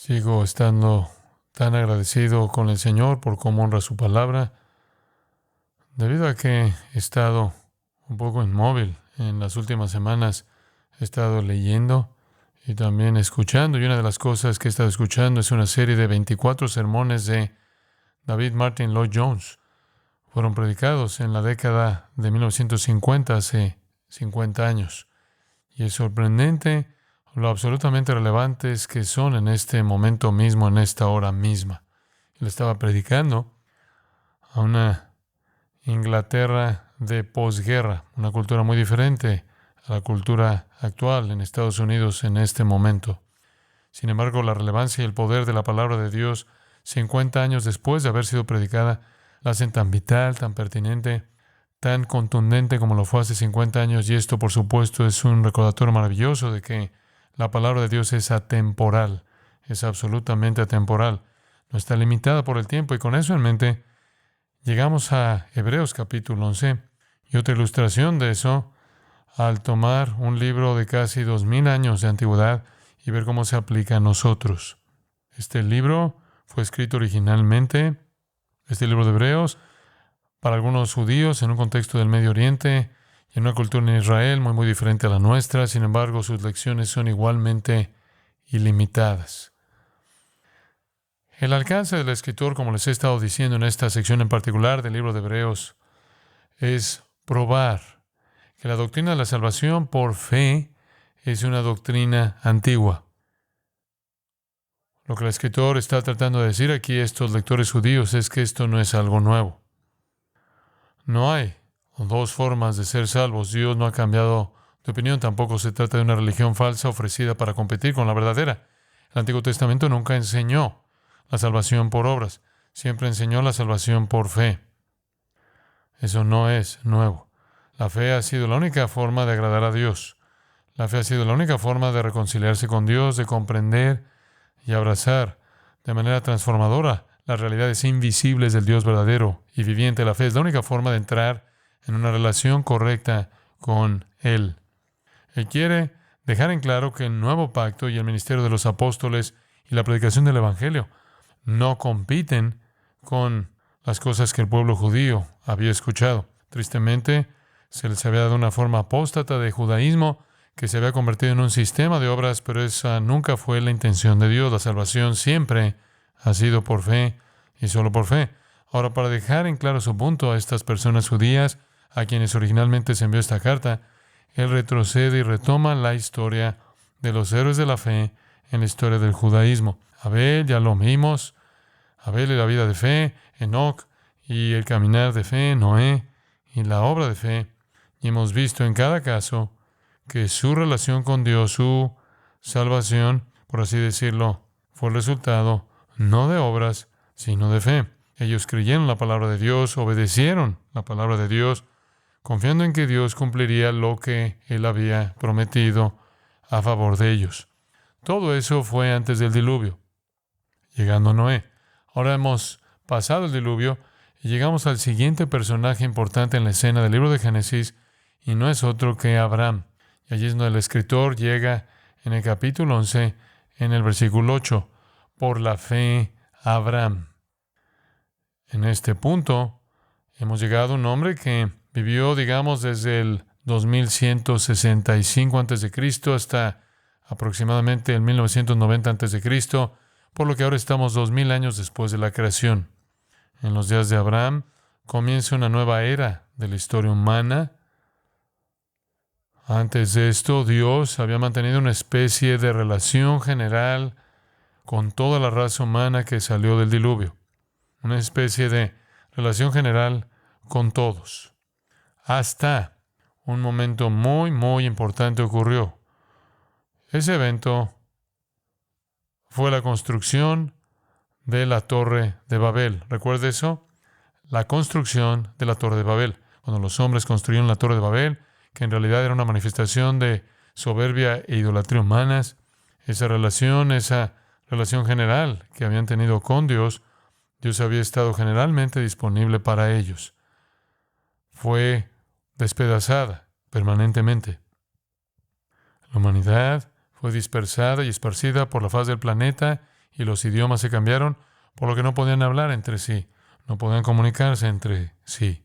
Sigo estando tan agradecido con el Señor por cómo honra su palabra, debido a que he estado un poco inmóvil en las últimas semanas. He estado leyendo y también escuchando, y una de las cosas que he estado escuchando es una serie de 24 sermones de David Martin Lloyd Jones. Fueron predicados en la década de 1950, hace 50 años. Y es sorprendente lo absolutamente relevantes que son en este momento mismo, en esta hora misma. Él estaba predicando a una Inglaterra de posguerra, una cultura muy diferente a la cultura actual en Estados Unidos en este momento. Sin embargo, la relevancia y el poder de la palabra de Dios, 50 años después de haber sido predicada, la hacen tan vital, tan pertinente, tan contundente como lo fue hace 50 años. Y esto, por supuesto, es un recordatorio maravilloso de que la palabra de Dios es atemporal, es absolutamente atemporal. No está limitada por el tiempo, y con eso en mente llegamos a Hebreos capítulo 11. Y otra ilustración de eso, al tomar un libro de casi 2000 años de antigüedad y ver cómo se aplica a nosotros. Este libro fue escrito originalmente, este libro de Hebreos, para algunos judíos en un contexto del Medio Oriente y en una cultura en Israel muy diferente a la nuestra. Sin embargo, sus lecciones son igualmente ilimitadas. El alcance del escritor, como les he estado diciendo en esta sección en particular del libro de Hebreos, es probar que la doctrina de la salvación por fe es una doctrina antigua. Lo que el escritor está tratando de decir aquí a estos lectores judíos es que esto no es algo nuevo. No hay dos formas de ser salvos. Dios no ha cambiado de opinión. Tampoco se trata de una religión falsa ofrecida para competir con la verdadera. El Antiguo Testamento nunca enseñó la salvación por obras. Siempre enseñó la salvación por fe. Eso no es nuevo. La fe ha sido la única forma de agradar a Dios. La fe ha sido la única forma de reconciliarse con Dios, de comprender y abrazar de manera transformadora las realidades invisibles del Dios verdadero y viviente. La fe es la única forma de entrar en una relación correcta con Él. Él quiere dejar en claro que el nuevo pacto y el ministerio de los apóstoles y la predicación del Evangelio no compiten con las cosas que el pueblo judío había escuchado. Tristemente, se les había dado una forma apóstata de judaísmo que se había convertido en un sistema de obras, pero esa nunca fue la intención de Dios. La salvación siempre ha sido por fe y solo por fe. Ahora, para dejar en claro su punto a estas personas judías, a quienes originalmente se envió esta carta, él retrocede y retoma la historia de los héroes de la fe en la historia del judaísmo. Abel, ya lo vimos, Abel y la vida de fe, Enoc y el caminar de fe, Noé y la obra de fe. Y hemos visto en cada caso que su relación con Dios, su salvación, por así decirlo, fue el resultado no de obras, sino de fe. Ellos creyeron la palabra de Dios, obedecieron la palabra de Dios, confiando en que Dios cumpliría lo que Él había prometido a favor de ellos. Todo eso fue antes del diluvio, llegando Noé. Ahora hemos pasado el diluvio y llegamos al siguiente personaje importante en la escena del libro de Génesis, y no es otro que Abraham. Y allí es donde el escritor llega en el capítulo 11, en el versículo 8. Por la fe, Abraham. En este punto, hemos llegado a un hombre que vivió, digamos, desde el 2165 a.C. hasta aproximadamente el 1990 a.C., por lo que ahora estamos 2000 años después de la creación. En los días de Abraham comienza una nueva era de la historia humana. Antes de esto, Dios había mantenido una especie de relación general con toda la raza humana que salió del diluvio. Una especie de relación general con todos. Hasta un momento muy importante ocurrió. Ese evento fue la construcción de la Torre de Babel. ¿Recuerda eso? La construcción de la Torre de Babel. Cuando los hombres construyeron la Torre de Babel, que en realidad era una manifestación de soberbia e idolatría humanas, esa relación general que habían tenido con Dios, Dios había estado generalmente disponible para ellos. Fue despedazada permanentemente. La humanidad fue dispersada y esparcida por la faz del planeta, y los idiomas se cambiaron, por lo que no podían hablar entre sí, no podían comunicarse entre sí.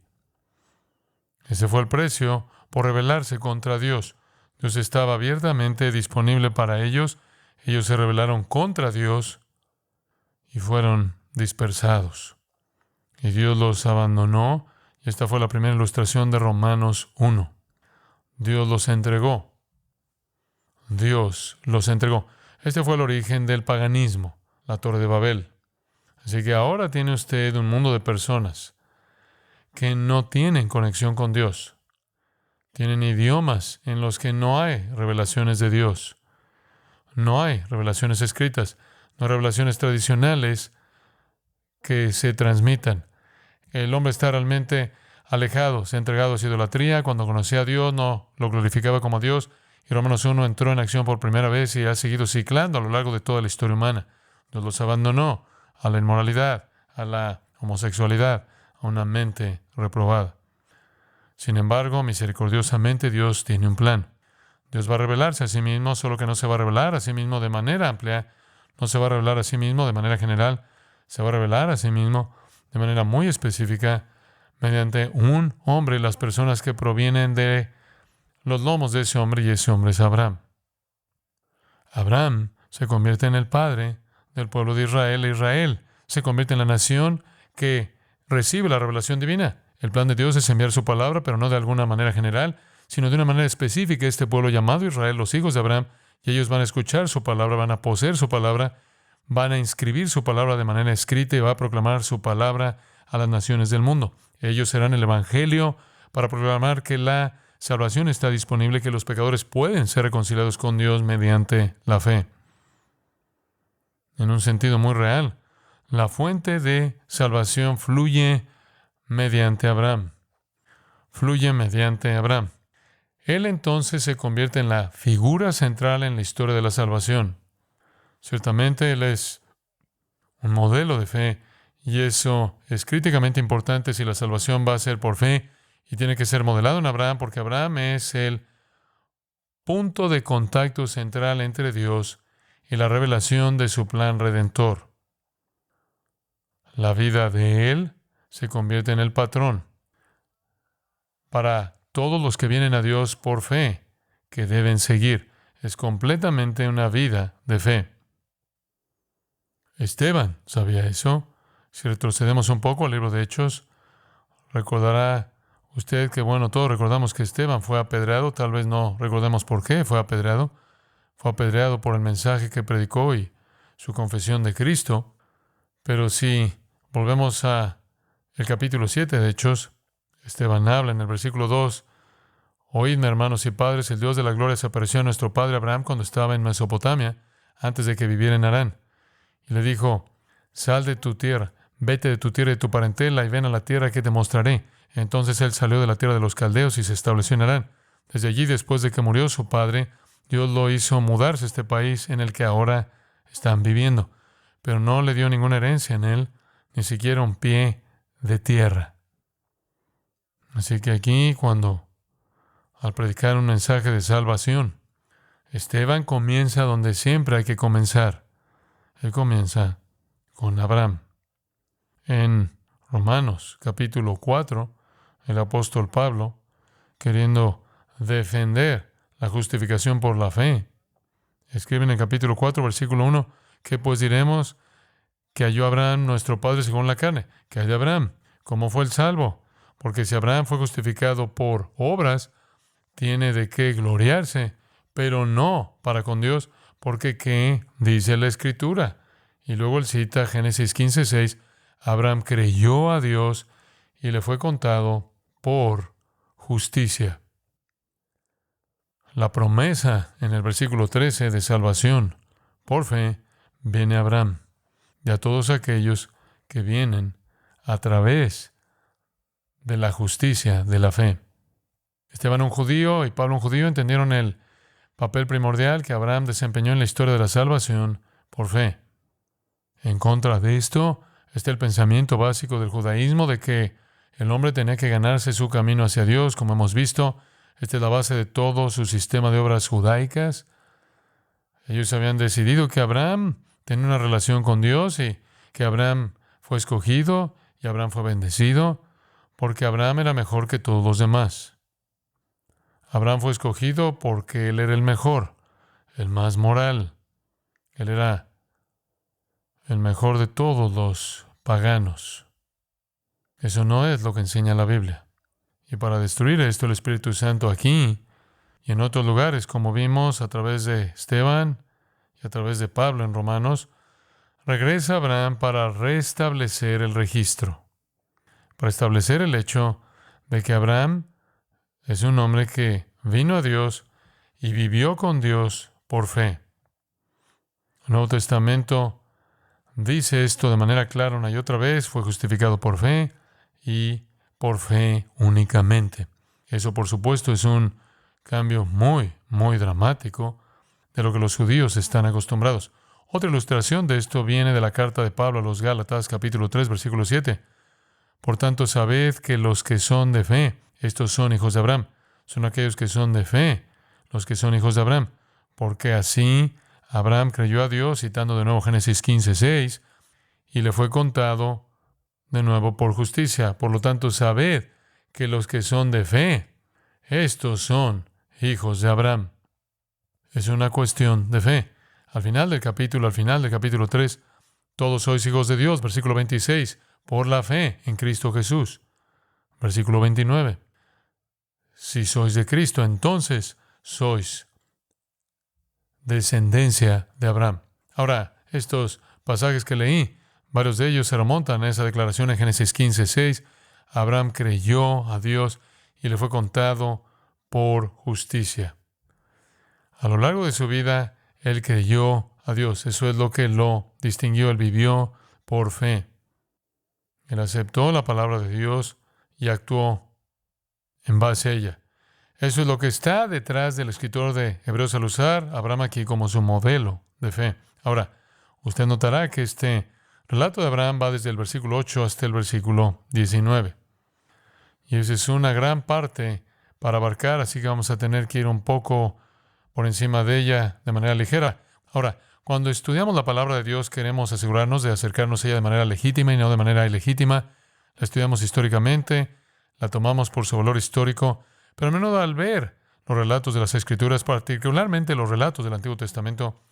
Ese fue el precio por rebelarse contra Dios. Dios estaba abiertamente disponible para ellos. Ellos se rebelaron contra Dios y fueron dispersados. Y Dios los abandonó. Y esta fue la primera ilustración de Romanos 1. Dios los entregó. Dios los entregó. Este fue el origen del paganismo, la Torre de Babel. Así que ahora tiene usted un mundo de personas que no tienen conexión con Dios. Tienen idiomas en los que no hay revelaciones de Dios. No hay revelaciones escritas. No hay revelaciones tradicionales que se transmitan. El hombre está realmente alejado, se ha entregado a su idolatría. Cuando conocía a Dios, no lo glorificaba como Dios. Y Romanos 1 entró en acción por primera vez y ha seguido ciclando a lo largo de toda la historia humana. Dios los abandonó a la inmoralidad, a la homosexualidad, a una mente reprobada. Sin embargo, misericordiosamente, Dios tiene un plan. Dios va a revelarse a sí mismo, solo que no se va a revelar a sí mismo de manera amplia, no se va a revelar a sí mismo de manera general, se va a revelar a sí mismo de manera muy específica mediante un hombre y las personas que provienen de los lomos de ese hombre, y ese hombre es Abraham. Abraham se convierte en el padre del pueblo de Israel, e Israel se convierte en la nación que recibe la revelación divina. El plan de Dios es enviar su palabra, pero no de alguna manera general, sino de una manera específica. Este pueblo llamado Israel, los hijos de Abraham, y ellos van a escuchar su palabra, van a poseer su palabra, van a inscribir su palabra de manera escrita y va a proclamar su palabra a las naciones del mundo. Ellos serán el evangelio para proclamar que la salvación está disponible, que los pecadores pueden ser reconciliados con Dios mediante la fe. En un sentido muy real, la fuente de salvación fluye mediante Abraham. Fluye mediante Abraham. Él entonces se convierte en la figura central en la historia de la salvación. Ciertamente Él es un modelo de fe y eso es críticamente importante si la salvación va a ser por fe y tiene que ser modelado en Abraham porque Abraham es el punto de contacto central entre Dios y la revelación de su plan redentor. La vida de Él se convierte en el patrón para todos los que vienen a Dios por fe, que deben seguir. Es completamente una vida de fe. Esteban sabía eso. Si retrocedemos un poco al libro de Hechos, recordará usted que, todos recordamos que Esteban fue apedreado. Tal vez no recordemos por qué fue apedreado. Fue apedreado por el mensaje que predicó y su confesión de Cristo. Pero si volvemos a el capítulo 7 de Hechos, Esteban habla en el versículo 2, «Oídme, hermanos y padres, el Dios de la gloria se apareció a nuestro padre Abraham cuando estaba en Mesopotamia, antes de que viviera en Harán. Y le dijo, sal de tu tierra, vete de tu tierra y de tu parentela y ven a la tierra que te mostraré. Entonces él salió de la tierra de los caldeos y se estableció en Harán. Desde allí, después de que murió su padre, Dios lo hizo mudarse a este país en el que ahora están viviendo, pero no le dio ninguna herencia en él, ni siquiera un pie de tierra». Así que aquí, al predicar un mensaje de salvación, Esteban comienza donde siempre hay que comenzar. Él comienza con Abraham. En Romanos capítulo 4, el apóstol Pablo, queriendo defender la justificación por la fe, escribe en el capítulo 4, versículo 1, ¿qué pues diremos? Que halló Abraham nuestro padre según la carne. ¿Qué hay de Abraham? ¿Cómo fue el salvo? Porque si Abraham fue justificado por obras, tiene de qué gloriarse, pero no para con Dios, porque ¿qué dice la Escritura? Y luego él cita Génesis 15:6, Abraham creyó a Dios y le fue contado por justicia. La promesa en el versículo 13 de salvación por fe viene a Abraham y a todos aquellos que vienen a través de la justicia de la fe. Esteban, un judío, y Pablo, un judío, entendieron el papel primordial que Abraham desempeñó en la historia de la salvación por fe. En contra de esto está el pensamiento básico del judaísmo de que el hombre tenía que ganarse su camino hacia Dios, como hemos visto. Esta es la base de todo su sistema de obras judaicas. Ellos habían decidido que Abraham tenía una relación con Dios y que Abraham fue escogido y Abraham fue bendecido porque Abraham era mejor que todos los demás. Abraham fue escogido porque él era el mejor, el más moral. Él era el mejor de todos los paganos. Eso no es lo que enseña la Biblia. Y para destruir esto, el Espíritu Santo aquí y en otros lugares, como vimos a través de Esteban y a través de Pablo en Romanos, regresa a Abraham para restablecer el registro, para establecer el hecho de que Abraham es un hombre que vino a Dios y vivió con Dios por fe. El Nuevo Testamento dice esto de manera clara una y otra vez: fue justificado por fe y por fe únicamente. Eso, por supuesto, es un cambio muy, muy dramático de lo que los judíos están acostumbrados. Otra ilustración de esto viene de la carta de Pablo a los Gálatas, capítulo 3, versículo 7. Por tanto, sabed que los que son de fe, estos son hijos de Abraham. Son aquellos que son de fe, los que son hijos de Abraham. Porque así Abraham creyó a Dios, citando de nuevo Génesis 15, 6, y le fue contado de nuevo por justicia. Por lo tanto, sabed que los que son de fe, estos son hijos de Abraham. Es una cuestión de fe. Al final del capítulo 3, todos sois hijos de Dios, versículo 26, por la fe en Cristo Jesús. Versículo 29. Si sois de Cristo, entonces sois descendencia de Abraham. Ahora, estos pasajes que leí, varios de ellos se remontan a esa declaración en Génesis 15, 6. Abraham creyó a Dios y le fue contado por justicia. A lo largo de su vida, él creyó a Dios. Eso es lo que lo distinguió. Él vivió por fe. Él aceptó la palabra de Dios y actuó en base a ella. Eso es lo que está detrás del escritor de Hebreos al usar a Abraham aquí como su modelo de fe. Ahora, usted notará que este relato de Abraham va desde el versículo 8 hasta el versículo 19. Y esa es una gran parte para abarcar, así que vamos a tener que ir un poco por encima de ella de manera ligera. Ahora, cuando estudiamos la palabra de Dios, queremos asegurarnos de acercarnos a ella de manera legítima y no de manera ilegítima. La estudiamos históricamente, la tomamos por su valor histórico, pero a menudo al ver los relatos de las Escrituras, particularmente los relatos del Antiguo Testamento,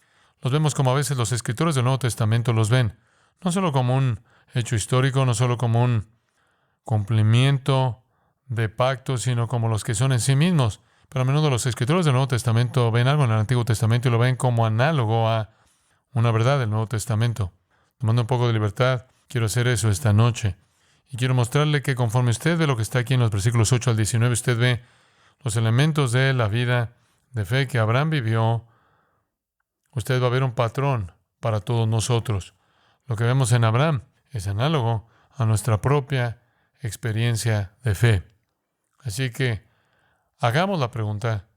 los vemos como a veces los escritores del Nuevo Testamento los ven, no solo como un hecho histórico, no solo como un cumplimiento de pactos, sino como los que son en sí mismos. Pero a menudo los escritores del Nuevo Testamento ven algo en el Antiguo Testamento y lo ven como análogo a una verdad del Nuevo Testamento. Tomando un poco de libertad, quiero hacer eso esta noche. Y quiero mostrarle que conforme usted ve lo que está aquí en los versículos 8 al 19, usted ve los elementos de la vida de fe que Abraham vivió. Usted va a ver un patrón para todos nosotros. Lo que vemos en Abraham es análogo a nuestra propia experiencia de fe. Así que hagamos la pregunta: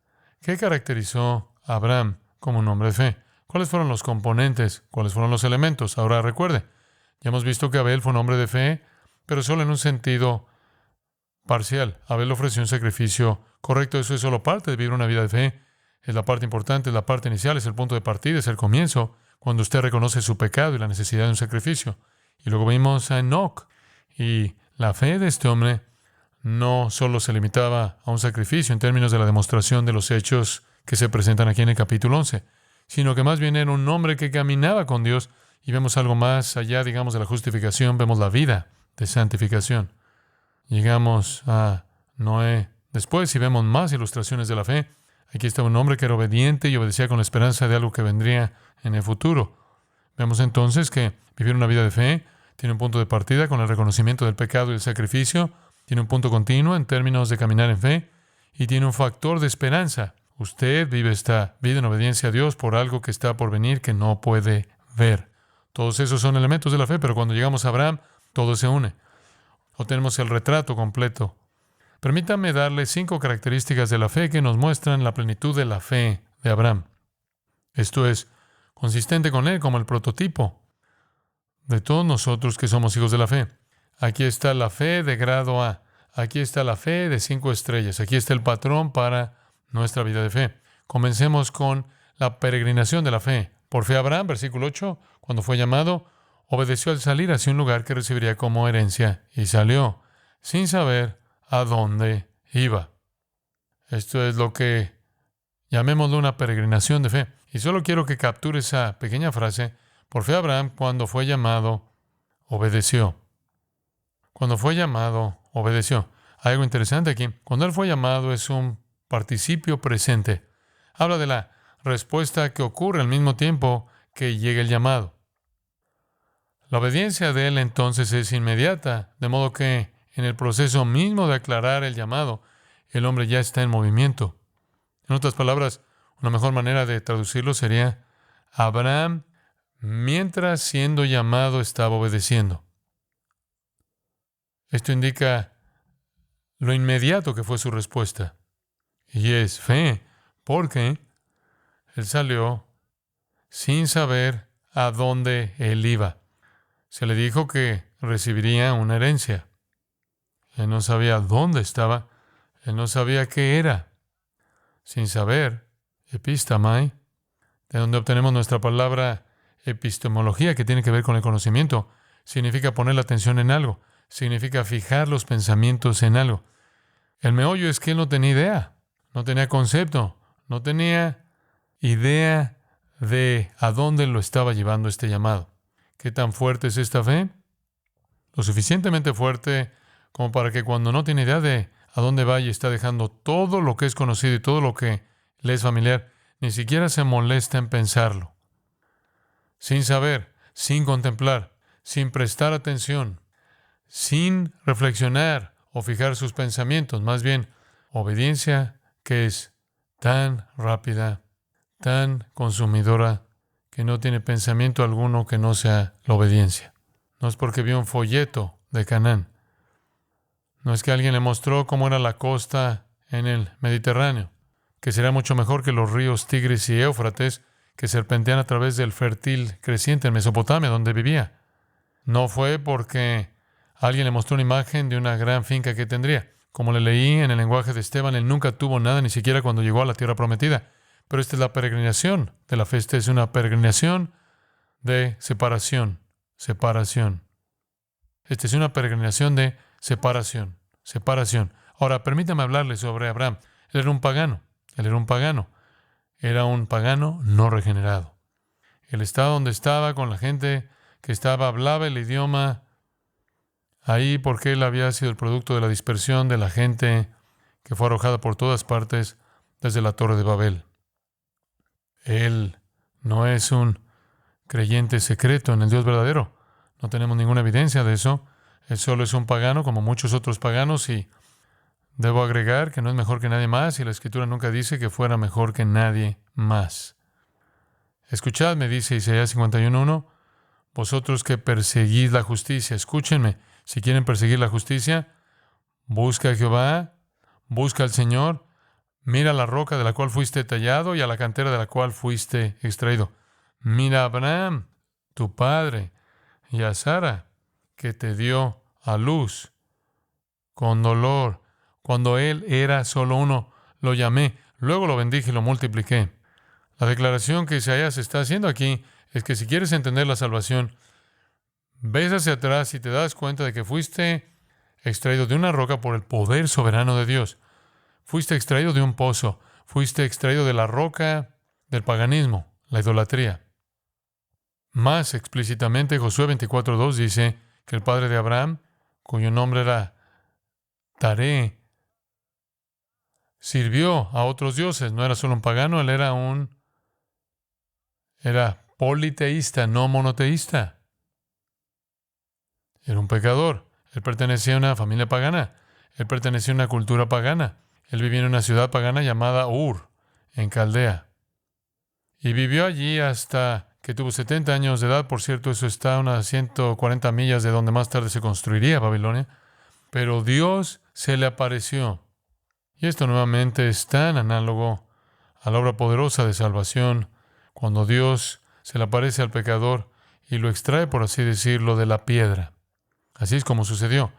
¿qué caracterizó a Abraham como un hombre de fe? ¿Cuáles fueron los componentes? ¿Cuáles fueron los elementos? Ahora recuerde, ya hemos visto que Abel fue un hombre de fe, pero solo en un sentido parcial. Abel ofreció un sacrificio correcto. Eso es solo parte de vivir una vida de fe. Es la parte importante, es la parte inicial, es el punto de partida, es el comienzo, cuando usted reconoce su pecado y la necesidad de un sacrificio. Y luego vimos a Enoc. Y la fe de este hombre no solo se limitaba a un sacrificio en términos de la demostración de los hechos que se presentan aquí en el capítulo 11, sino que más bien era un hombre que caminaba con Dios. Y vemos algo más allá, digamos, de la justificación. Vemos la vida de santificación. Llegamos a Noé después y vemos más ilustraciones de la fe. Aquí estaba un hombre que era obediente y obedecía con la esperanza de algo que vendría en el futuro. Vemos entonces que vivir una vida de fe tiene un punto de partida con el reconocimiento del pecado y el sacrificio, tiene un punto continuo en términos de caminar en fe y tiene un factor de esperanza. Usted vive esta vida en obediencia a Dios por algo que está por venir que no puede ver. Todos esos son elementos de la fe, pero cuando llegamos a Abraham, todo se une. O tenemos el retrato completo. Permítame darle 5 características de la fe que nos muestran la plenitud de la fe de Abraham. Esto es consistente con él como el prototipo de todos nosotros que somos hijos de la fe. Aquí está la fe de grado A. Aquí está la fe de 5 estrellas. Aquí está el patrón para nuestra vida de fe. Comencemos con la peregrinación de la fe. Por fe Abraham, versículo 8, cuando fue llamado, obedeció al salir hacia un lugar que recibiría como herencia y salió sin saber a dónde iba. Esto es lo que llamémoslo una peregrinación de fe. Y solo quiero que capture esa pequeña frase. Por fe Abraham, cuando fue llamado, obedeció. Cuando fue llamado, obedeció. Hay algo interesante aquí. Cuando él fue llamado es un participio presente. Habla de la respuesta que ocurre al mismo tiempo que llega el llamado. La obediencia de él entonces es inmediata, de modo que en el proceso mismo de aclarar el llamado, el hombre ya está en movimiento. En otras palabras, una mejor manera de traducirlo sería: Abraham, mientras siendo llamado, estaba obedeciendo. Esto indica lo inmediato que fue su respuesta. Y es fe, porque él salió sin saber a dónde él iba. Se le dijo que recibiría una herencia. Él no sabía dónde estaba. Él no sabía qué era. Sin saber, epistamai, de donde obtenemos nuestra palabra epistemología, que tiene que ver con el conocimiento, significa poner la atención en algo. Significa fijar los pensamientos en algo. El meollo es que él no tenía idea. No tenía concepto. No tenía idea de a dónde lo estaba llevando este llamado. ¿Qué tan fuerte es esta fe? Lo suficientemente fuerte como para que cuando no tiene idea de a dónde va y está dejando todo lo que es conocido y todo lo que le es familiar, ni siquiera se molesta en pensarlo. Sin saber, sin contemplar, sin prestar atención, sin reflexionar o fijar sus pensamientos, más bien obediencia que es tan rápida, tan consumidora, que no tiene pensamiento alguno que no sea la obediencia. No es porque vio un folleto de Canaán. No es que alguien le mostró cómo era la costa en el Mediterráneo, que será mucho mejor que los ríos Tigris y Éufrates, que serpentean a través del fértil creciente en Mesopotamia, donde vivía. No fue porque alguien le mostró una imagen de una gran finca que tendría. Como le leí en el lenguaje de Esteban, él nunca tuvo nada, ni siquiera cuando llegó a la tierra prometida. Pero esta es la peregrinación de la fe. Esta es una peregrinación de separación. Separación. Esta es una peregrinación de separación. Separación. Ahora, permítame hablarle sobre Abraham. Él era un pagano. Él era un pagano. Era un pagano no regenerado. Él estaba donde estaba con la gente que hablaba el idioma ahí porque él había sido el producto de la dispersión de la gente que fue arrojada por todas partes desde la Torre de Babel. Él no es un creyente secreto en el Dios verdadero. No tenemos ninguna evidencia de eso. Él solo es un pagano como muchos otros paganos y debo agregar que no es mejor que nadie más y la Escritura nunca dice que fuera mejor que nadie más. Escuchadme, dice Isaías 51:1, vosotros que perseguís la justicia, escúchenme, si quieren perseguir la justicia, busca a Jehová, busca al Señor, mira la roca de la cual fuiste tallado y a la cantera de la cual fuiste extraído. Mira a Abraham, tu padre, y a Sara, que te dio a luz con dolor. Cuando él era solo uno, lo llamé, luego lo bendije y lo multipliqué. La declaración que Isaías está haciendo aquí es que si quieres entender la salvación, ves hacia atrás y te das cuenta de que fuiste extraído de una roca por el poder soberano de Dios. Fuiste extraído de un pozo. Fuiste extraído de la roca del paganismo, la idolatría. Más explícitamente, Josué 24:2 dice que el padre de Abraham, cuyo nombre era Taré, sirvió a otros dioses. No era solo un pagano, él era politeísta, no monoteísta. Era un pecador. Él pertenecía a una familia pagana. Él pertenecía a una cultura pagana. Él vivía en una ciudad pagana llamada Ur, en Caldea. Y vivió allí hasta que tuvo 70 años de edad. Por cierto, eso está a unas 140 millas de donde más tarde se construiría Babilonia. Pero Dios se le apareció. Y esto nuevamente es tan análogo a la obra poderosa de salvación, cuando Dios se le aparece al pecador y lo extrae, por así decirlo, de la piedra. Así es como sucedió.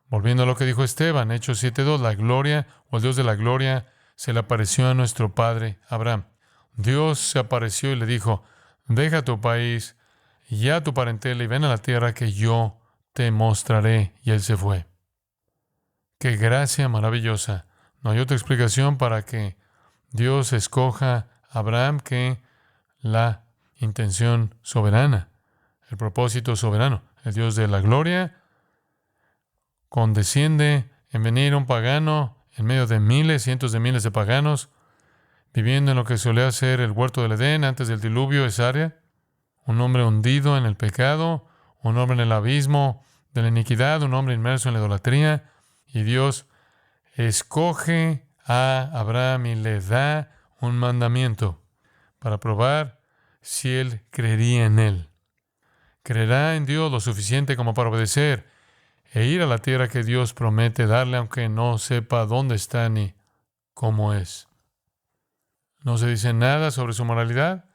Volviendo a lo que dijo Esteban, Hechos 7:2, la gloria o el Dios de la gloria se le apareció a nuestro padre Abraham. Dios se apareció y le dijo, deja tu país y a tu parentela y ven a la tierra que yo te mostraré. Y él se fue. ¡Qué gracia maravillosa! No hay otra explicación para que Dios escoja a Abraham que la intención soberana, el propósito soberano. El Dios de la gloria condesciende en venir un pagano en medio de miles, cientos de miles de paganos, viviendo en lo que solía ser el huerto del Edén antes del diluvio, esa área. Un hombre hundido en el pecado, un hombre en el abismo de la iniquidad, un hombre inmerso en la idolatría. Y Dios escoge a Abraham y le da un mandamiento para probar si él creería en él. Creerá en Dios lo suficiente como para obedecer e ir a la tierra que Dios promete darle, aunque no sepa dónde está ni cómo es. No se dice nada sobre su moralidad.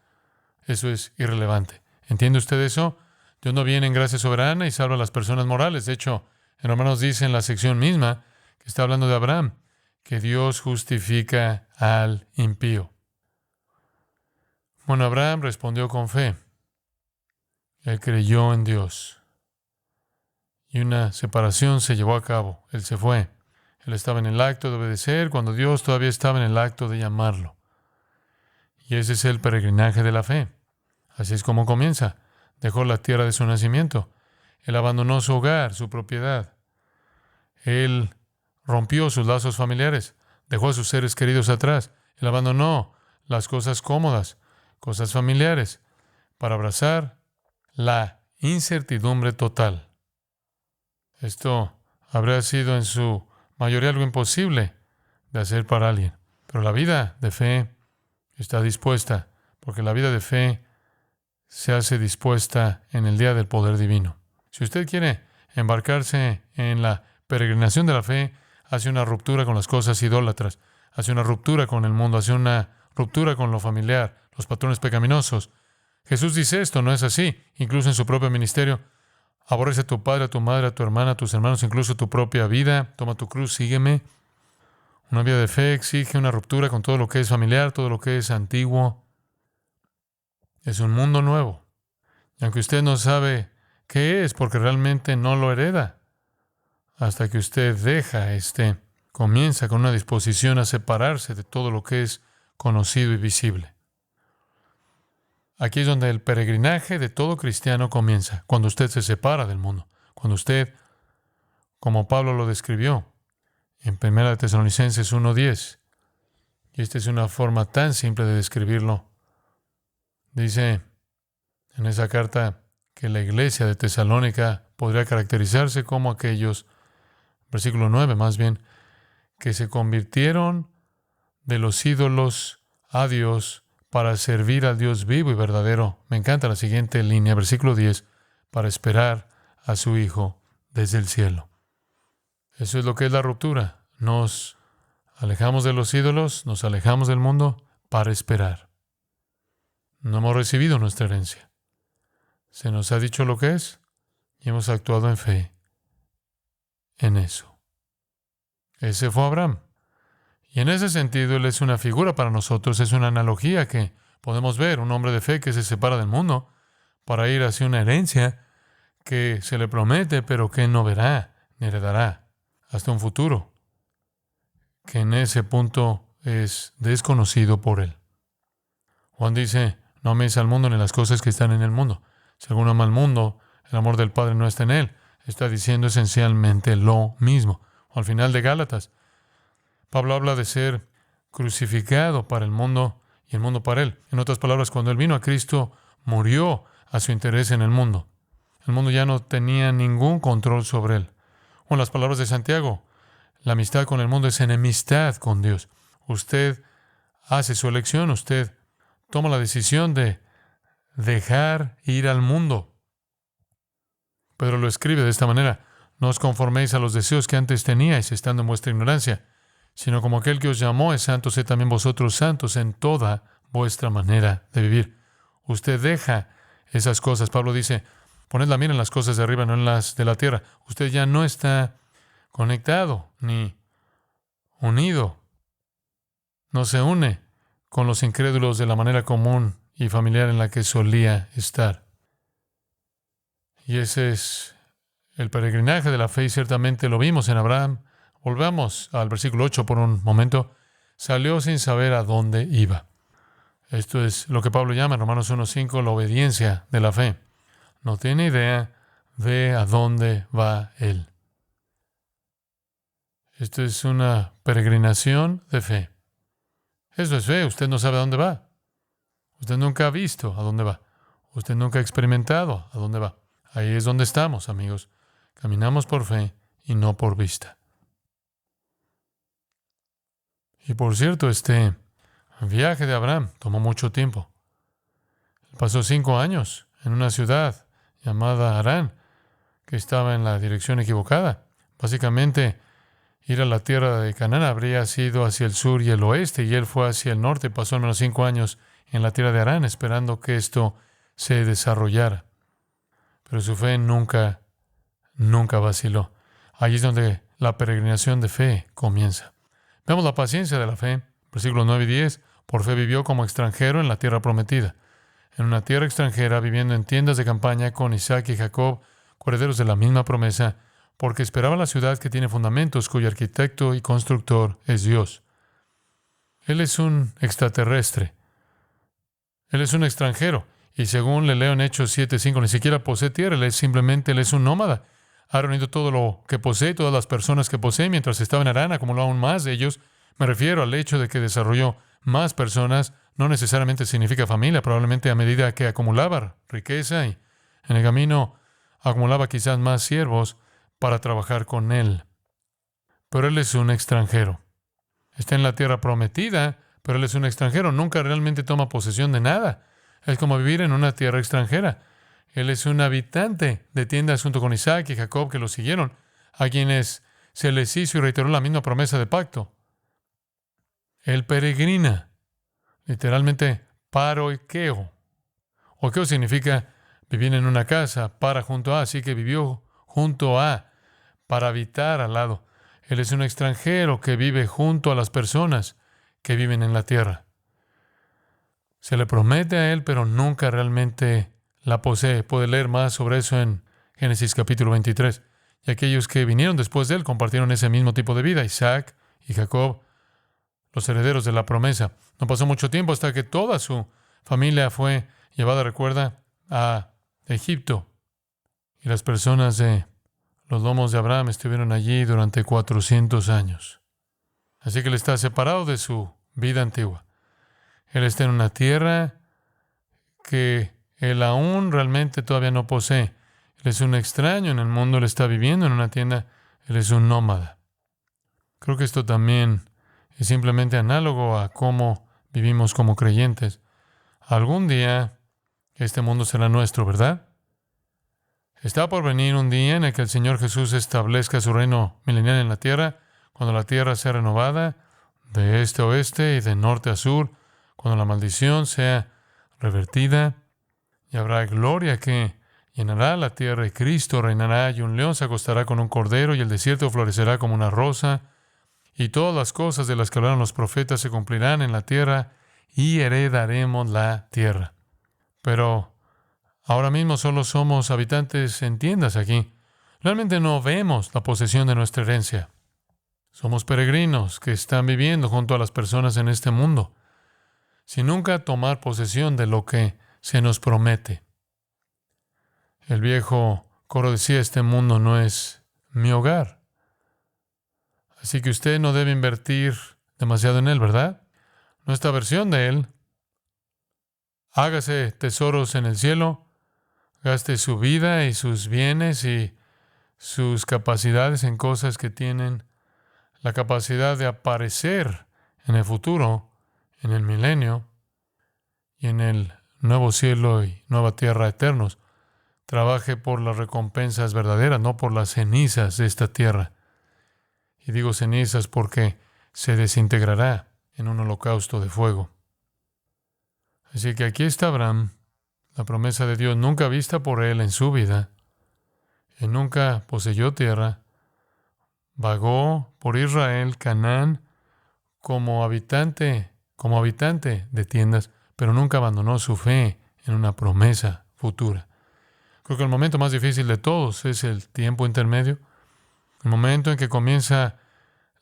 Eso es irrelevante. ¿Entiende usted eso? Dios no viene en gracia soberana y salva a las personas morales. De hecho, en Romanos dice en la sección misma que está hablando de Abraham, que Dios justifica al impío. Bueno, Abraham respondió con fe. Él creyó en Dios. Y una separación se llevó a cabo. Él se fue. Él estaba en el acto de obedecer cuando Dios todavía estaba en el acto de llamarlo. Y ese es el peregrinaje de la fe. Así es como comienza. Dejó la tierra de su nacimiento. Él abandonó su hogar, su propiedad. Él rompió sus lazos familiares. Dejó a sus seres queridos atrás. Él abandonó las cosas cómodas, cosas familiares, para abrazar la incertidumbre total. Esto habría sido en su mayoría algo imposible de hacer para alguien. Pero la vida de fe está dispuesta, porque la vida de fe se hace dispuesta en el día del poder divino. Si usted quiere embarcarse en la peregrinación de la fe, hace una ruptura con las cosas idólatras, hace una ruptura con el mundo, hace una ruptura con lo familiar, los patrones pecaminosos. Jesús dice esto, no es así. Incluso en su propio ministerio, aborrece a tu padre, a tu madre, a tu hermana, a tus hermanos, incluso tu propia vida. Toma tu cruz, sígueme. Una vida de fe exige una ruptura con todo lo que es familiar, todo lo que es antiguo. Es un mundo nuevo. Y aunque usted no sabe qué es, porque realmente no lo hereda, hasta que usted deja comienza con una disposición a separarse de todo lo que es conocido y visible. Aquí es donde el peregrinaje de todo cristiano comienza, cuando usted se separa del mundo, cuando usted, como Pablo lo describió en 1 Tesalonicenses 1:10, y esta es una forma tan simple de describirlo. Dice en esa carta que la iglesia de Tesalónica podría caracterizarse como aquellos, versículo 9 más bien, que se convirtieron de los ídolos a Dios para servir al Dios vivo y verdadero. Me encanta la siguiente línea, versículo 10, para esperar a su Hijo desde el cielo. Eso es lo que es la ruptura. Nos alejamos de los ídolos, nos alejamos del mundo para esperar. No hemos recibido nuestra herencia. Se nos ha dicho lo que es y hemos actuado en fe en eso. Ese fue Abraham. Y en ese sentido, él es una figura para nosotros, es una analogía que podemos ver, un hombre de fe que se separa del mundo para ir hacia una herencia que se le promete, pero que no verá ni heredará hasta un futuro, que en ese punto es desconocido por él. Juan dice, no améis al mundo ni las cosas que están en el mundo. Si alguno ama al mundo, el amor del Padre no está en él. Está diciendo esencialmente lo mismo. O al final de Gálatas, Pablo habla de ser crucificado para el mundo y el mundo para él. En otras palabras, cuando él vino a Cristo, murió a su interés en el mundo. El mundo ya no tenía ningún control sobre él. O en las palabras de Santiago, la amistad con el mundo es enemistad con Dios. Usted hace su elección, usted toma la decisión de dejar ir al mundo. Pedro lo escribe de esta manera: no os conforméis a los deseos que antes teníais, estando en vuestra ignorancia, sino como aquel que os llamó es santo, sed también vosotros santos en toda vuestra manera de vivir. Usted deja esas cosas. Pablo dice, poned la mira en las cosas de arriba, no en las de la tierra. Usted ya no está conectado ni unido. No se une con los incrédulos de la manera común y familiar en la que solía estar. Y ese es el peregrinaje de la fe, y ciertamente lo vimos en Abraham. Volvamos al versículo 8 por un momento. Salió sin saber a dónde iba. Esto es lo que Pablo llama en Romanos 1:5 la obediencia de la fe. No tiene idea de a dónde va él. Esto es una peregrinación de fe. Eso es fe. Usted no sabe a dónde va. Usted nunca ha visto a dónde va. Usted nunca ha experimentado a dónde va. Ahí es donde estamos, amigos. Caminamos por fe y no por vista. Y por cierto, este viaje de Abraham tomó mucho tiempo. Pasó 5 años en una ciudad llamada Harán, que estaba en la dirección equivocada. Básicamente, ir a la tierra de Canaán habría sido hacia el sur y el oeste, y él fue hacia el norte. Pasó al menos 5 años en la tierra de Harán, esperando que esto se desarrollara. Pero su fe nunca vaciló. Allí es donde la peregrinación de fe comienza. Veamos la paciencia de la fe. Versículos 9 y 10. Por fe vivió como extranjero en la tierra prometida. En una tierra extranjera, viviendo en tiendas de campaña con Isaac y Jacob, coherederos de la misma promesa, porque esperaba la ciudad que tiene fundamentos, cuyo arquitecto y constructor es Dios. Él es un extraterrestre. Él es un extranjero. Y según le leo en Hechos 7:5, ni siquiera posee tierra. Él es un nómada. Ha reunido todo lo que posee, todas las personas que posee, mientras estaba en Harán, acumuló aún más de ellos. Me refiero al hecho de que desarrolló más personas. No necesariamente significa familia, probablemente a medida que acumulaba riqueza y en el camino acumulaba quizás más siervos para trabajar con él. Pero él es un extranjero. Está en la tierra prometida, pero él es un extranjero. Nunca realmente toma posesión de nada. Es como vivir en una tierra extranjera. Él es un habitante de tiendas junto con Isaac y Jacob, que lo siguieron, a quienes se les hizo y reiteró la misma promesa de pacto. Él peregrina, literalmente paroikeo. Oikeo significa vivir en una casa, para junto a, así que vivió junto a, para habitar al lado. Él es un extranjero que vive junto a las personas que viven en la tierra. Se le promete a él, pero nunca realmente la posee. Puede leer más sobre eso en Génesis capítulo 23. Y aquellos que vinieron después de él compartieron ese mismo tipo de vida. Isaac y Jacob, los herederos de la promesa. No pasó mucho tiempo hasta que toda su familia fue llevada, recuerda, a Egipto. Y las personas de los lomos de Abraham estuvieron allí durante 400 años. Así que él está separado de su vida antigua. Él está en una tierra que él aún realmente todavía no posee. Él es un extraño en el mundo, él está viviendo en una tienda, él es un nómada. Creo que esto también es simplemente análogo a cómo vivimos como creyentes. Algún día este mundo será nuestro, ¿verdad? Está por venir un día en el que el Señor Jesús establezca su reino milenial en la tierra, cuando la tierra sea renovada de este a oeste y de norte a sur, cuando la maldición sea revertida, y habrá gloria que llenará la tierra, y Cristo reinará, y un león se acostará con un cordero, y el desierto florecerá como una rosa, y todas las cosas de las que hablaron los profetas se cumplirán en la tierra, y heredaremos la tierra. Pero ahora mismo solo somos habitantes en tiendas aquí. Realmente no vemos la posesión de nuestra herencia. Somos peregrinos que están viviendo junto a las personas en este mundo, sin nunca tomar posesión de lo que se nos promete. El viejo coro decía, este mundo no es mi hogar. Así que usted no debe invertir demasiado en él, ¿verdad? Nuestra versión de él, hágase tesoros en el cielo, gaste su vida y sus bienes y sus capacidades en cosas que tienen la capacidad de aparecer en el futuro, en el milenio y en el nuevo cielo y nueva tierra eternos. Trabaje por las recompensas verdaderas, no por las cenizas de esta tierra. Y digo cenizas porque se desintegrará en un holocausto de fuego. Así que aquí está Abraham, la promesa de Dios nunca vista por él en su vida. Él nunca poseyó tierra. Vagó por Israel, Canaán, como habitante de tiendas, pero nunca abandonó su fe en una promesa futura. Creo que el momento más difícil de todos es el tiempo intermedio, el momento en que comienza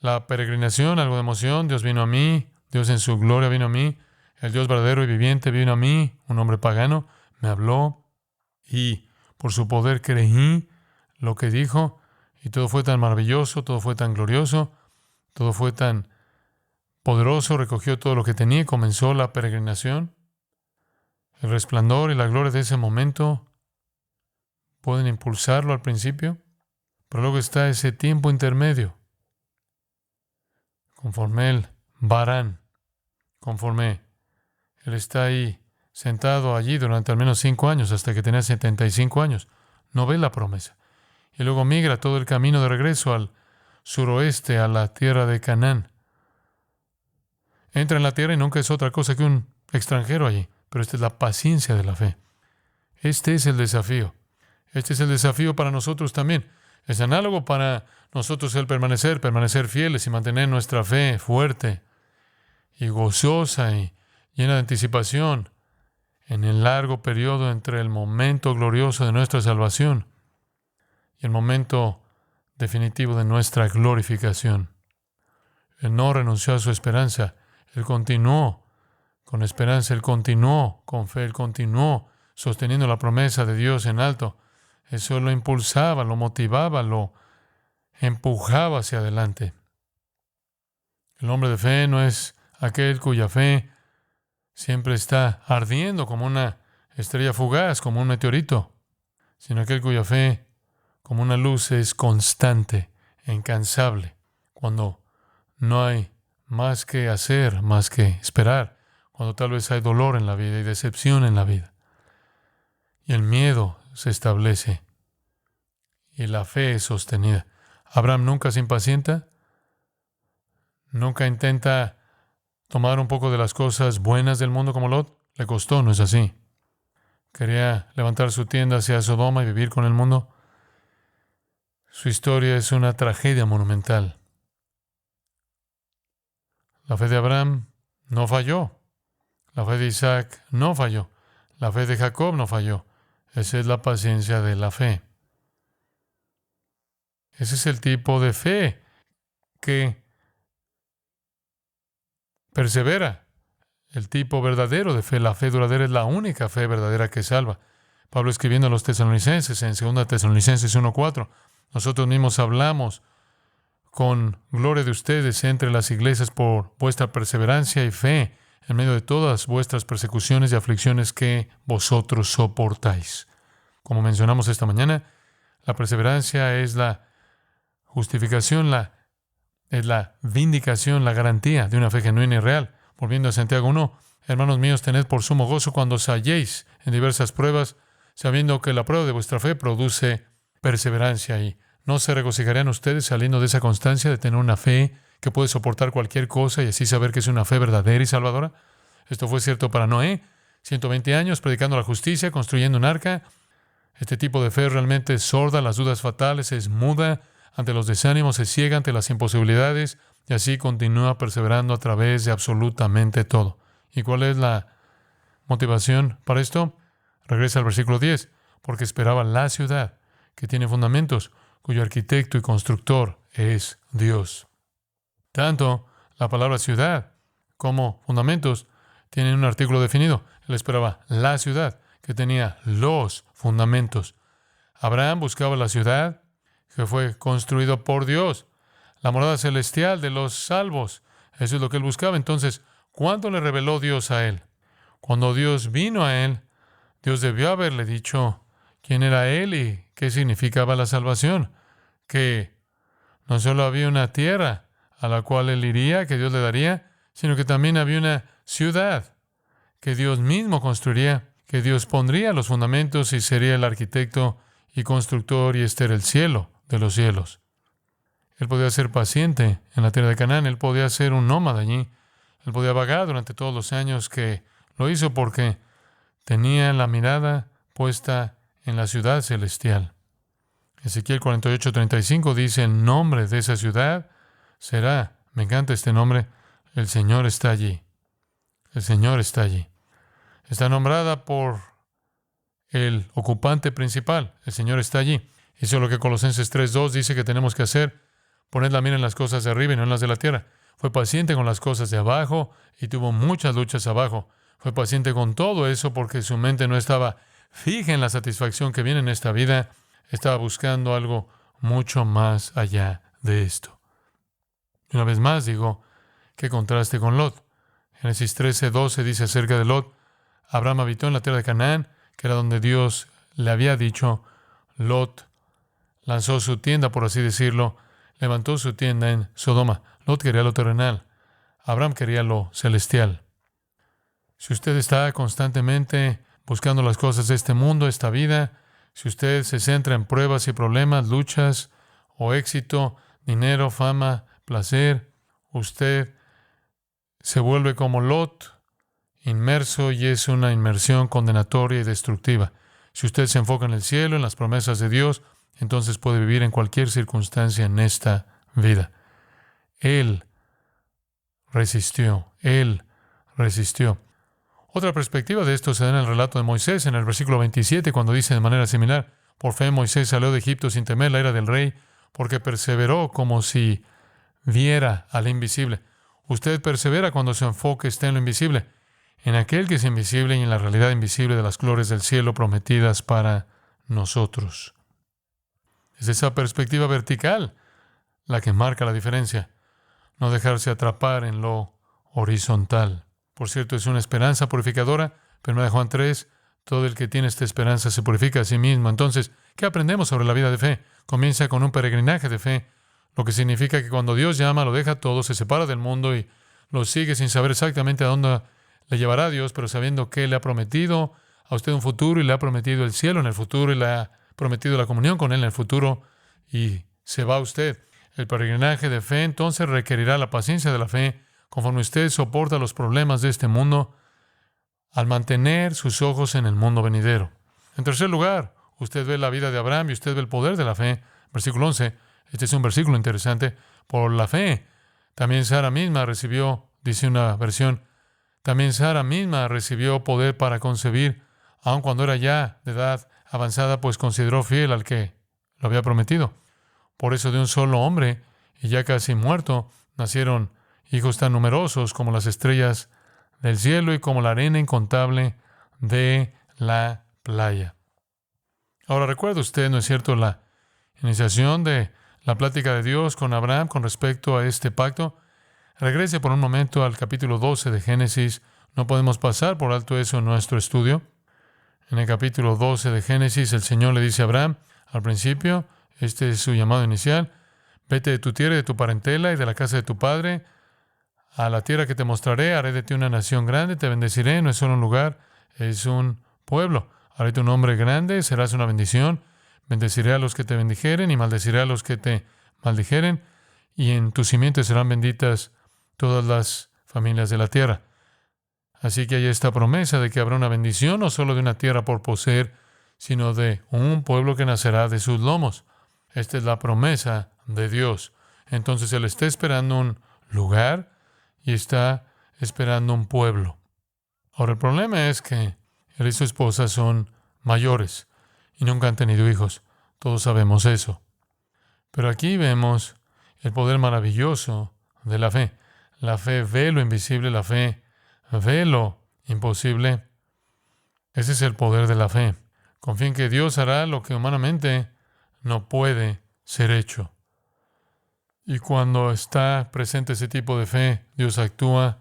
la peregrinación, algo de emoción. Dios vino a mí, Dios en su gloria vino a mí, el Dios verdadero y viviente vino a mí, un hombre pagano, me habló y por su poder creí lo que dijo y todo fue tan maravilloso, todo fue tan glorioso, todo fue tan poderoso, recogió todo lo que tenía y comenzó la peregrinación. El resplandor y la gloria de ese momento pueden impulsarlo al principio, pero luego está ese tiempo intermedio, conforme él varán, conforme él está ahí sentado allí durante al menos 5 años, hasta que tenía 75 años. No ve la promesa. Y luego migra todo el camino de regreso al suroeste, a la tierra de Canaán. Entra en la tierra y nunca es otra cosa que un extranjero allí. Pero esta es la paciencia de la fe. Este es el desafío. Este es el desafío para nosotros también. Es análogo para nosotros el permanecer fieles y mantener nuestra fe fuerte y gozosa y llena de anticipación en el largo periodo entre el momento glorioso de nuestra salvación y el momento definitivo de nuestra glorificación. Él no renunció a su esperanza. Él continuó con esperanza. Él continuó con fe. Él continuó sosteniendo la promesa de Dios en alto. Eso lo impulsaba, lo motivaba, lo empujaba hacia adelante. El hombre de fe no es aquel cuya fe siempre está ardiendo como una estrella fugaz, como un meteorito, sino aquel cuya fe, como una luz, es constante e incansable. Cuando no hay más que hacer, más que esperar, cuando tal vez hay dolor en la vida y decepción en la vida, y el miedo se establece y la fe es sostenida. Abraham nunca se impacienta, nunca intenta tomar un poco de las cosas buenas del mundo como Lot. Le costó, no es así. Quería levantar su tienda hacia Sodoma y vivir con el mundo. Su historia es una tragedia monumental. La fe de Abraham no falló. La fe de Isaac no falló. La fe de Jacob no falló. Esa es la paciencia de la fe. Ese es el tipo de fe que persevera. El tipo verdadero de fe. La fe duradera es la única fe verdadera que salva. Pablo escribiendo a los tesalonicenses en 2 Tesalonicenses 1:4. Nosotros mismos hablamos con gloria de ustedes entre las iglesias por vuestra perseverancia y fe en medio de todas vuestras persecuciones y aflicciones que vosotros soportáis. Como mencionamos esta mañana, la perseverancia es la justificación, es la vindicación, la garantía de una fe genuina y real. Volviendo a Santiago 1, hermanos míos, tened por sumo gozo cuando os halléis en diversas pruebas, sabiendo que la prueba de vuestra fe produce perseverancia. Y ¿no se regocijarían ustedes saliendo de esa constancia de tener una fe que puede soportar cualquier cosa y así saber que es una fe verdadera y salvadora? Esto fue cierto para Noé, 120 años predicando la justicia, construyendo un arca. Este tipo de fe realmente es sorda a las dudas fatales, es muda ante los desánimos, es ciega ante las imposibilidades y así continúa perseverando a través de absolutamente todo. ¿Y cuál es la motivación para esto? Regresa al versículo 10. Porque esperaba la ciudad que tiene fundamentos, cuyo arquitecto y constructor es Dios. Tanto la palabra ciudad como fundamentos tienen un artículo definido. Él esperaba la ciudad que tenía los fundamentos. Abraham buscaba la ciudad que fue construido por Dios, la morada celestial de los salvos. Eso es lo que él buscaba. Entonces, ¿cuándo le reveló Dios a él? Cuando Dios vino a él, Dios debió haberle dicho quién era él y qué significaba la salvación. Que no solo había una tierra a la cual él iría, que Dios le daría, sino que también había una ciudad que Dios mismo construiría, que Dios pondría los fundamentos y sería el arquitecto y constructor, y este era el cielo de los cielos. Él podía ser paciente en la tierra de Canaán, él podía ser un nómada allí, él podía vagar durante todos los años que lo hizo porque tenía la mirada puesta en la ciudad celestial. Ezequiel 48:35 dice, el nombre de esa ciudad será, me encanta este nombre, el Señor está allí. El Señor está allí. Está nombrada por el ocupante principal. El Señor está allí. Eso es lo que Colosenses 3:2 dice que tenemos que hacer. Poned la mira en las cosas de arriba y no en las de la tierra. Fue paciente con las cosas de abajo y tuvo muchas luchas abajo. Fue paciente con todo eso porque su mente no estaba fija en la satisfacción que viene en esta vida. Estaba buscando algo mucho más allá de esto. Y una vez más digo, qué contraste con Lot. Génesis 13:12 dice acerca de Lot: Abraham habitó en la tierra de Canaán, que era donde Dios le había dicho. Lot lanzó su tienda, por así decirlo, levantó su tienda en Sodoma. Lot quería lo terrenal. Abraham quería lo celestial. Si usted está constantemente buscando las cosas de este mundo, esta vida, si usted se centra en pruebas y problemas, luchas o éxito, dinero, fama, placer, usted se vuelve como Lot, inmerso, y es una inmersión condenatoria y destructiva. Si usted se enfoca en el cielo, en las promesas de Dios, entonces puede vivir en cualquier circunstancia en esta vida. Él resistió. Él resistió. Otra perspectiva de esto se da en el relato de Moisés, en el versículo 27, cuando dice de manera similar: por fe Moisés salió de Egipto sin temer la ira del rey, porque perseveró como si viera al invisible. Usted persevera cuando su enfoque está en lo invisible, en aquel que es invisible y en la realidad invisible de las glorias del cielo prometidas para nosotros. Es esa perspectiva vertical la que marca la diferencia. No dejarse atrapar en lo horizontal. Por cierto, es una esperanza purificadora. 1 Juan 3, todo el que tiene esta esperanza se purifica a sí mismo. Entonces, ¿qué aprendemos sobre la vida de fe? Comienza con un peregrinaje de fe, lo que significa que cuando Dios llama, lo deja todo, se separa del mundo y lo sigue sin saber exactamente a dónde le llevará a Dios, pero sabiendo que le ha prometido a usted un futuro y le ha prometido el cielo en el futuro y le ha prometido la comunión con Él en el futuro, y se va usted. El peregrinaje de fe entonces requerirá la paciencia de la fe conforme usted soporta los problemas de este mundo al mantener sus ojos en el mundo venidero. En tercer lugar, usted ve la vida de Abraham y usted ve el poder de la fe. Versículo 11. Este es un versículo interesante. Por la fe, también Sara misma recibió, dice una versión, también Sara misma recibió poder para concebir, aun cuando era ya de edad avanzada, pues consideró fiel al que lo había prometido. Por eso de un solo hombre, y ya casi muerto, nacieron hijos tan numerosos como las estrellas del cielo y como la arena incontable de la playa. Ahora, ¿recuerda usted, no es cierto, la iniciación de la plática de Dios con Abraham con respecto a este pacto? Regrese por un momento al capítulo 12 de Génesis. No podemos pasar por alto eso en nuestro estudio. En el capítulo 12 de Génesis, el Señor le dice a Abraham, al principio, este es su llamado inicial: vete de tu tierra y de tu parentela y de la casa de tu padre a la tierra que te mostraré. Haré de ti una nación grande, te bendeciré. No es solo un lugar, es un pueblo. Haré de tu nombre grande, serás una bendición. Bendeciré a los que te bendijeren y maldeciré a los que te maldijeren. Y en tu simiente serán benditas todas las familias de la tierra. Así que hay esta promesa de que habrá una bendición, no solo de una tierra por poseer, sino de un pueblo que nacerá de sus lomos. Esta es la promesa de Dios. Entonces Él está esperando un lugar y está esperando un pueblo. Ahora, el problema es que él y su esposa son mayores y nunca han tenido hijos. Todos sabemos eso. Pero aquí vemos el poder maravilloso de la fe. La fe ve lo invisible, la fe ve lo imposible. Ese es el poder de la fe. Confía en que Dios hará lo que humanamente no puede ser hecho. Y cuando está presente ese tipo de fe, Dios actúa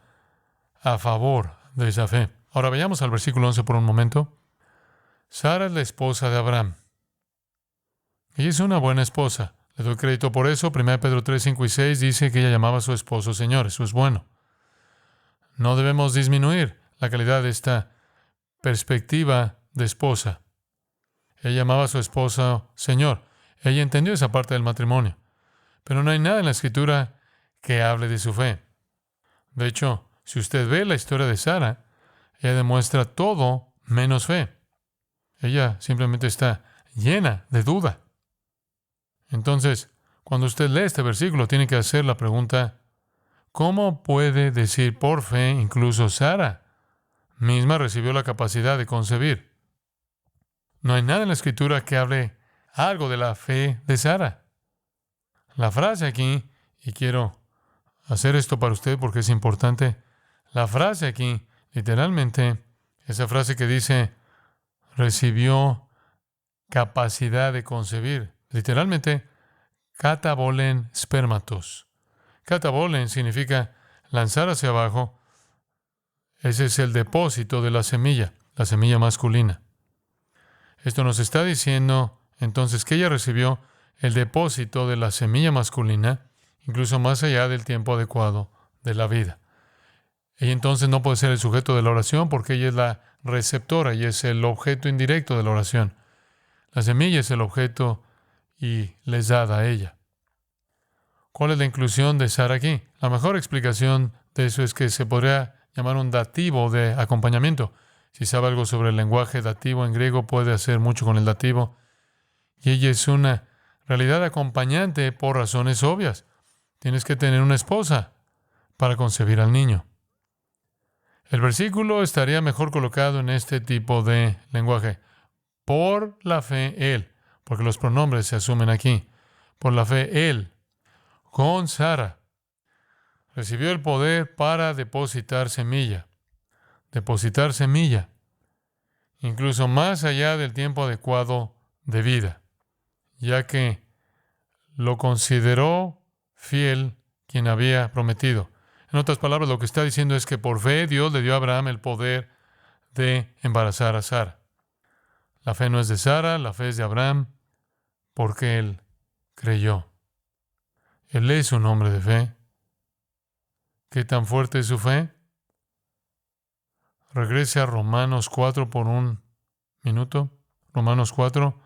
a favor de esa fe. Ahora vayamos al versículo 11 por un momento. Sara es la esposa de Abraham. Ella es una buena esposa. Le doy crédito por eso. 1 Pedro 3, 5 y 6 dice que ella llamaba a su esposo Señor. Eso es bueno. No debemos disminuir la calidad de esta perspectiva de esposa. Ella llamaba a su esposo Señor. Ella entendió esa parte del matrimonio. Pero no hay nada en la Escritura que hable de su fe. De hecho, si usted ve la historia de Sara, ella demuestra todo menos fe. Ella simplemente está llena de duda. Entonces, cuando usted lee este versículo, tiene que hacer la pregunta: ¿cómo puede decir por fe incluso Sara? misma recibió la capacidad de concebir. No hay nada en la Escritura que hable algo de la fe de Sara. La frase aquí, y quiero hacer esto para usted porque es importante, la frase aquí, literalmente, esa frase que dice, recibió capacidad de concebir. Literalmente, katabolen spermatos. Katabolen significa lanzar hacia abajo. Ese es el depósito de la semilla masculina. Esto nos está diciendo entonces que ella recibió el depósito de la semilla masculina, incluso más allá del tiempo adecuado de la vida. Ella entonces no puede ser el sujeto de la oración porque ella es la receptora y es el objeto indirecto de la oración. La semilla es el objeto y le es dada a ella. ¿Cuál es la inclusión de Sara aquí? La mejor explicación de eso es que se podría llamar un dativo de acompañamiento. Si sabe algo sobre el lenguaje dativo en griego, puede hacer mucho con el dativo. Y ella es una realidad acompañante por razones obvias. Tienes que tener una esposa para concebir al niño. El versículo estaría mejor colocado en este tipo de lenguaje. Por la fe, él, porque los pronombres se asumen aquí. Por la fe, él, con Sara, recibió el poder para depositar semilla. Depositar semilla, incluso más allá del tiempo adecuado de vida, ya que lo consideró fiel quien había prometido. En otras palabras, lo que está diciendo es que por fe Dios le dio a Abraham el poder de embarazar a Sara. La fe no es de Sara, la fe es de Abraham, porque él creyó. Él es un hombre de fe. ¿Qué tan fuerte es su fe? Regrese a Romanos 4 por un minuto. Romanos 4.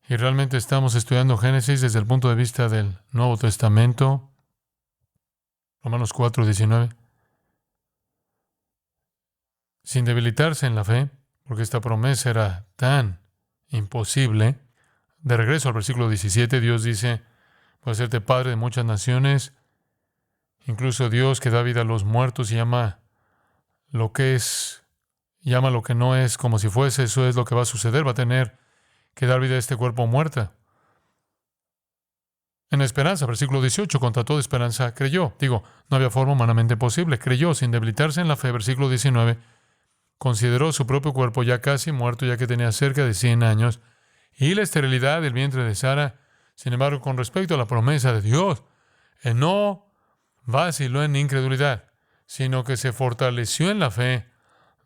Y realmente estamos estudiando Génesis desde el punto de vista del Nuevo Testamento. Romanos 4, 19. Sin debilitarse en la fe, porque esta promesa era tan imposible. De regreso al versículo 17, Dios dice, voy a hacerte padre de muchas naciones. Incluso Dios que da vida a los muertos y llama lo que es, llama lo que no es como si fuese. Eso es lo que va a suceder. Va a tener que dar vida a este cuerpo muerta. En esperanza, versículo 18, contra toda esperanza creyó. No había forma humanamente posible. Creyó sin debilitarse en la fe. Versículo 19, consideró su propio cuerpo ya casi muerto, ya que tenía cerca de 100 años, y la esterilidad del vientre de Sara. Sin embargo, con respecto a la promesa de Dios, él no vaciló en incredulidad, sino que se fortaleció en la fe,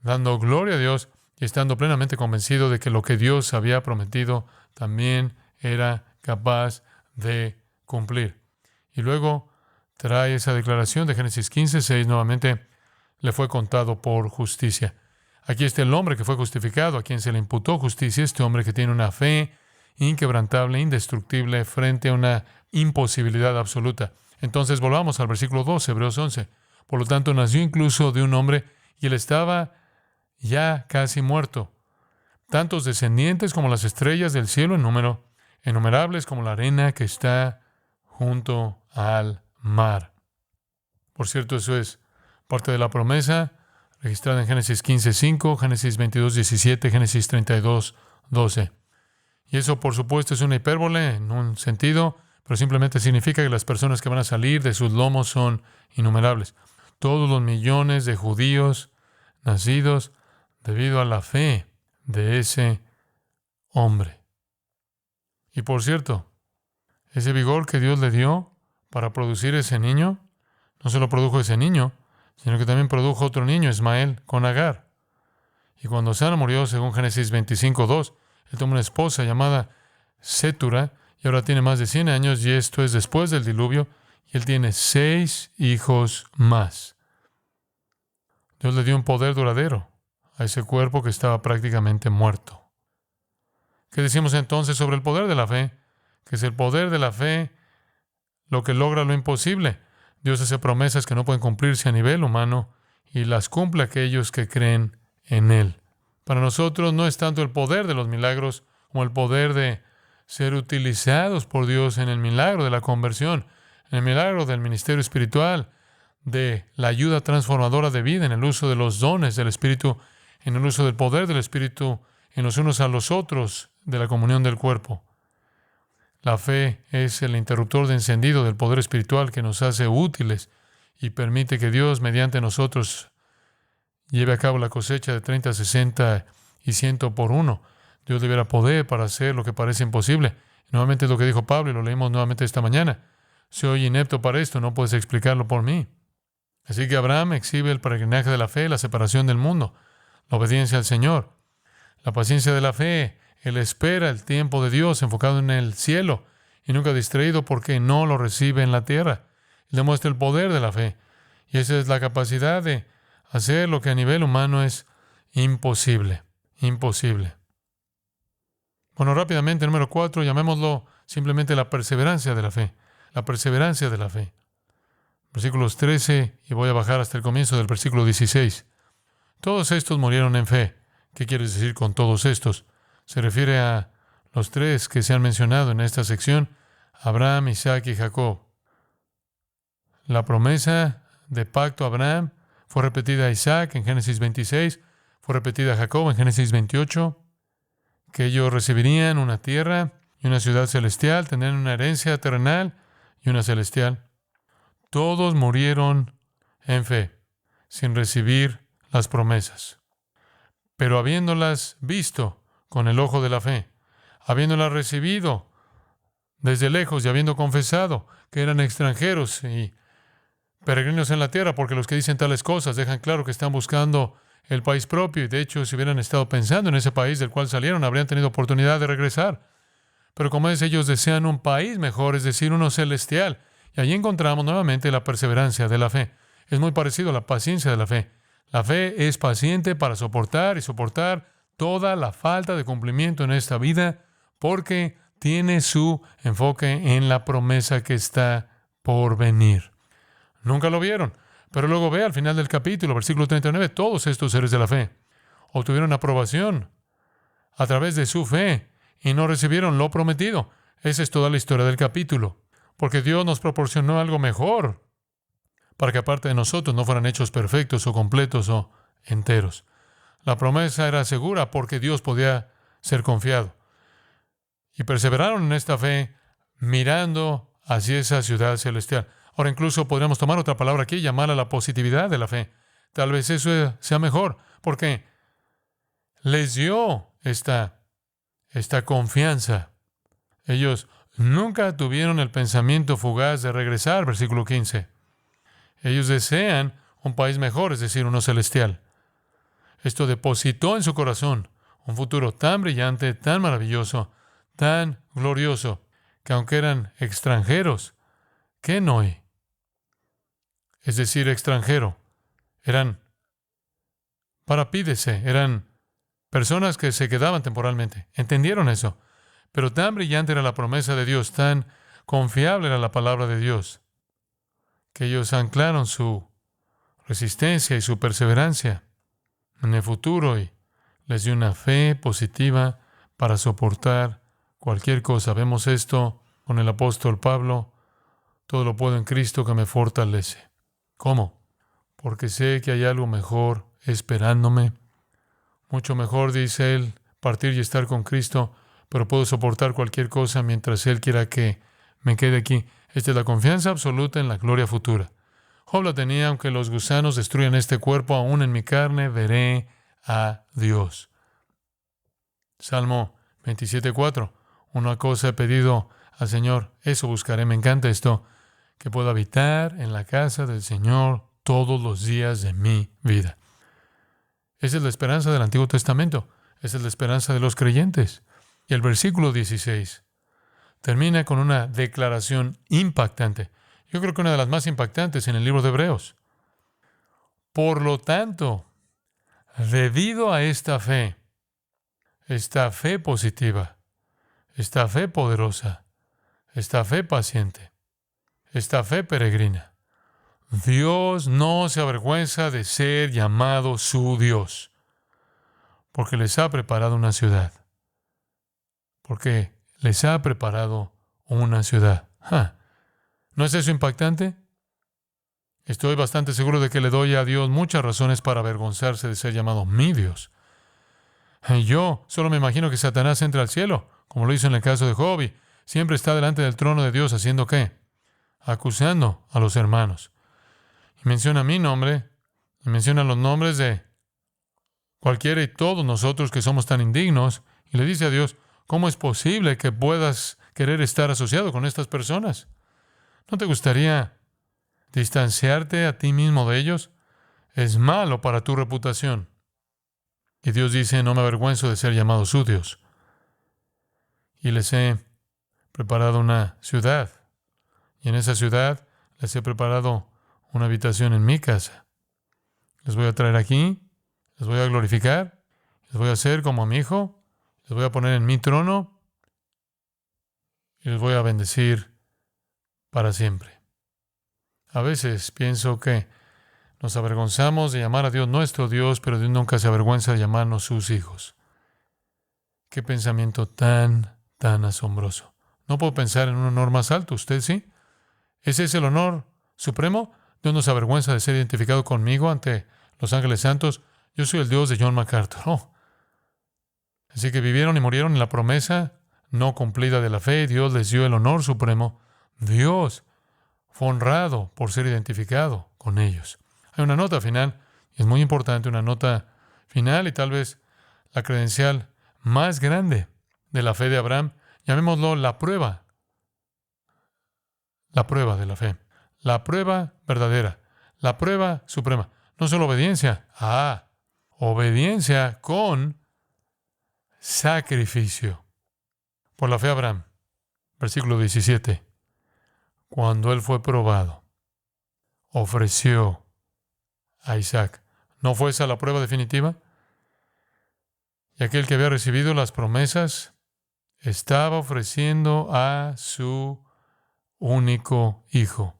dando gloria a Dios y estando plenamente convencido de que lo que Dios había prometido también era capaz de cumplir. Y luego trae esa declaración de Génesis 15:6, nuevamente le fue contado por justicia. Aquí está el hombre que fue justificado, a quien se le imputó justicia, este hombre que tiene una fe inquebrantable, indestructible, frente a una imposibilidad absoluta. Entonces volvamos al versículo 12, Hebreos 11. Por lo tanto, nació incluso de un hombre y él estaba ya casi muerto. Tantos descendientes como las estrellas del cielo en número, innumerables como la arena que está junto al mar. Por cierto, eso es parte de la promesa registrada en Génesis 15:5, Génesis 22:17, Génesis 32:12. Y eso, por supuesto, es una hipérbole en un sentido, pero simplemente significa que las personas que van a salir de sus lomos son innumerables. Todos los millones de judíos nacidos debido a la fe de ese hombre. Y por cierto, ese vigor que Dios le dio para producir ese niño, no solo produjo ese niño, sino que también produjo otro niño, Ismael, con Agar. Y cuando Sara murió, según Génesis 25:2, él tomó una esposa llamada Sétura, y ahora tiene más de 100 años, y esto es después del diluvio, y él tiene 6 hijos más. Dios le dio un poder duradero a ese cuerpo que estaba prácticamente muerto. ¿Qué decimos entonces sobre el poder de la fe? Que es el poder de la fe lo que logra lo imposible. Dios hace promesas que no pueden cumplirse a nivel humano y las cumple a aquellos que creen en Él. Para nosotros no es tanto el poder de los milagros como el poder de ser utilizados por Dios en el milagro de la conversión, en el milagro del ministerio espiritual, de la ayuda transformadora de vida en el uso de los dones del Espíritu, en el uso del poder del Espíritu, en los unos a los otros, de la comunión del cuerpo. La fe es el interruptor de encendido del poder espiritual que nos hace útiles y permite que Dios, mediante nosotros, lleve a cabo la cosecha de 30, 60 y 100 por uno. Dios debiera poder para hacer lo que parece imposible. Nuevamente es lo que dijo Pablo y lo leímos nuevamente esta mañana. Soy inepto para esto, no puedes explicarlo por mí. Así que Abraham exhibe el peregrinaje de la fe, la separación del mundo, la obediencia al Señor, la paciencia de la fe. Él espera el tiempo de Dios enfocado en el cielo y nunca distraído porque no lo recibe en la tierra. Él demuestra el poder de la fe. Y esa es la capacidad de hacer lo que a nivel humano es imposible. Imposible. Bueno, rápidamente, número 4, llamémoslo simplemente la perseverancia de la fe. La perseverancia de la fe. Versículos 13, y voy a bajar hasta el comienzo del versículo 16. Todos estos murieron en fe. ¿Qué quieres decir con todos estos? Se refiere a los tres que se han mencionado en esta sección: Abraham, Isaac y Jacob. La promesa de pacto a Abraham fue repetida a Isaac en Génesis 26, fue repetida a Jacob en Génesis 28, que ellos recibirían una tierra y una ciudad celestial, tendrían una herencia terrenal y una celestial. Todos murieron en fe, sin recibir las promesas, pero habiéndolas visto con el ojo de la fe, habiéndolas recibido desde lejos y habiendo confesado que eran extranjeros y peregrinos en la tierra, porque los que dicen tales cosas dejan claro que están buscando el país propio, y de hecho, si hubieran estado pensando en ese país del cual salieron, habrían tenido oportunidad de regresar. Pero como es, ellos desean un país mejor, es decir, uno celestial. Y allí encontramos nuevamente la perseverancia de la fe. Es muy parecido a la paciencia de la fe. La fe es paciente para soportar y soportar toda la falta de cumplimiento en esta vida, porque tiene su enfoque en la promesa que está por venir. Nunca lo vieron, pero luego ve al final del capítulo, versículo 39, todos estos seres de la fe obtuvieron aprobación a través de su fe y no recibieron lo prometido. Esa es toda la historia del capítulo, porque Dios nos proporcionó algo mejor para que aparte de nosotros no fueran hechos perfectos o completos o enteros. La promesa era segura porque Dios podía ser confiado. Y perseveraron en esta fe mirando hacia esa ciudad celestial. Ahora incluso podríamos tomar otra palabra aquí y llamarla la positividad de la fe. Tal vez eso sea mejor, porque les dio esta confianza. Ellos nunca tuvieron el pensamiento fugaz de regresar, versículo 15. Ellos desean un país mejor, es decir, uno celestial. Esto depositó en su corazón un futuro tan brillante, tan maravilloso, tan glorioso, que aunque eran extranjeros, kenoi, es decir, extranjero, eran parapídese, eran personas que se quedaban temporalmente. Entendieron eso. Pero tan brillante era la promesa de Dios, tan confiable era la palabra de Dios, que ellos anclaron su resistencia y su perseverancia en el futuro y les dio una fe positiva para soportar cualquier cosa. Vemos esto con el apóstol Pablo: todo lo puedo en Cristo que me fortalece. ¿Cómo? Porque sé que hay algo mejor esperándome. Mucho mejor, dice él, partir y estar con Cristo, pero puedo soportar cualquier cosa mientras Él quiera que me quede aquí. Esta es la confianza absoluta en la gloria futura. Job la tenía: aunque los gusanos destruyan este cuerpo, aún en mi carne veré a Dios. Salmo 27:4. Una cosa he pedido al Señor, eso buscaré. Me encanta esto: que pueda habitar en la casa del Señor todos los días de mi vida. Esa es la esperanza del Antiguo Testamento. Esa es la esperanza de los creyentes. Y el versículo 16 termina con una declaración impactante. Yo creo que una de las más impactantes en el libro de Hebreos. Por lo tanto, debido a esta fe positiva, esta fe poderosa, esta fe paciente, esta fe peregrina, Dios no se avergüenza de ser llamado su Dios, porque les ha preparado una ciudad. Porque les ha preparado una ciudad. ¿No es eso impactante? Estoy bastante seguro de que le doy a Dios muchas razones para avergonzarse de ser llamado mi Dios. Y yo solo me imagino que Satanás entra al cielo, como lo hizo en el caso de Job, y siempre está delante del trono de Dios haciendo ¿qué? Acusando a los hermanos. Y menciona mi nombre, y menciona los nombres de cualquiera y todos nosotros que somos tan indignos, y le dice a Dios, ¿cómo es posible que puedas querer estar asociado con estas personas? ¿No te gustaría distanciarte a ti mismo de ellos? Es malo para tu reputación. Y Dios dice, no me avergüenzo de ser llamado su Dios. Y les he preparado una ciudad. Y en esa ciudad les he preparado una habitación en mi casa. Les voy a traer aquí, les voy a glorificar, les voy a hacer como a mi hijo, les voy a poner en mi trono y les voy a bendecir para siempre. A veces pienso que nos avergonzamos de llamar a Dios nuestro Dios, pero Dios nunca se avergüenza de llamarnos sus hijos. Qué pensamiento tan asombroso. No puedo pensar en un honor más alto. ¿Usted sí? ¿Ese es el honor supremo? Dios no se avergüenza de ser identificado conmigo ante los ángeles santos. Yo soy el Dios de John MacArthur. Oh. Así que vivieron y murieron en la promesa no cumplida de la fe. Dios les dio el honor supremo. Dios fue honrado por ser identificado con ellos. Hay una nota final, y es muy importante, una nota final y tal vez la credencial más grande de la fe de Abraham. Llamémoslo la prueba de la fe, la prueba verdadera, la prueba suprema. No solo obediencia, obediencia con sacrificio. Por la fe Abraham, versículo 17, cuando él fue probado, ofreció a Isaac. ¿No fue esa la prueba definitiva? Y aquel que había recibido las promesas estaba ofreciendo a su único hijo.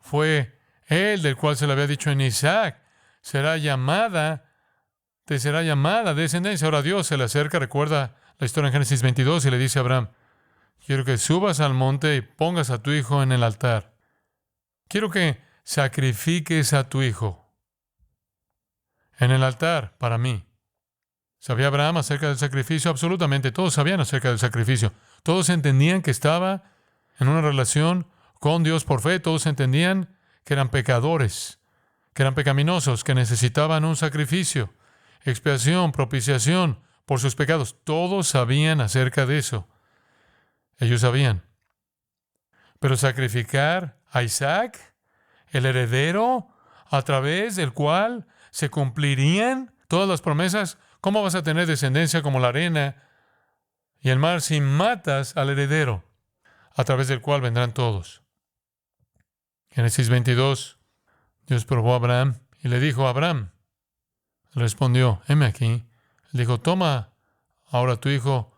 Fue él del cual se le había dicho en Isaac, te será llamada descendencia. Ahora Dios se le acerca, recuerda la historia en Génesis 22 y le dice a Abraham, quiero que subas al monte y pongas a tu hijo en el altar. Quiero que sacrifiques a tu hijo en el altar para mí. ¿Sabía Abraham acerca del sacrificio? Absolutamente, todos sabían acerca del sacrificio. Todos entendían que estaba en una relación con Dios por fe. Todos entendían que eran pecadores, que eran pecaminosos, que necesitaban un sacrificio, expiación, propiciación por sus pecados. Todos sabían acerca de eso. Ellos sabían. Pero sacrificar a Isaac, el heredero, a través del cual se cumplirían todas las promesas. ¿Cómo vas a tener descendencia como la arena y el mar si matas al heredero, a través del cual vendrán todos? Génesis 22, Dios probó a Abraham y le dijo a Abraham, él respondió, heme aquí. Él dijo, toma ahora tu hijo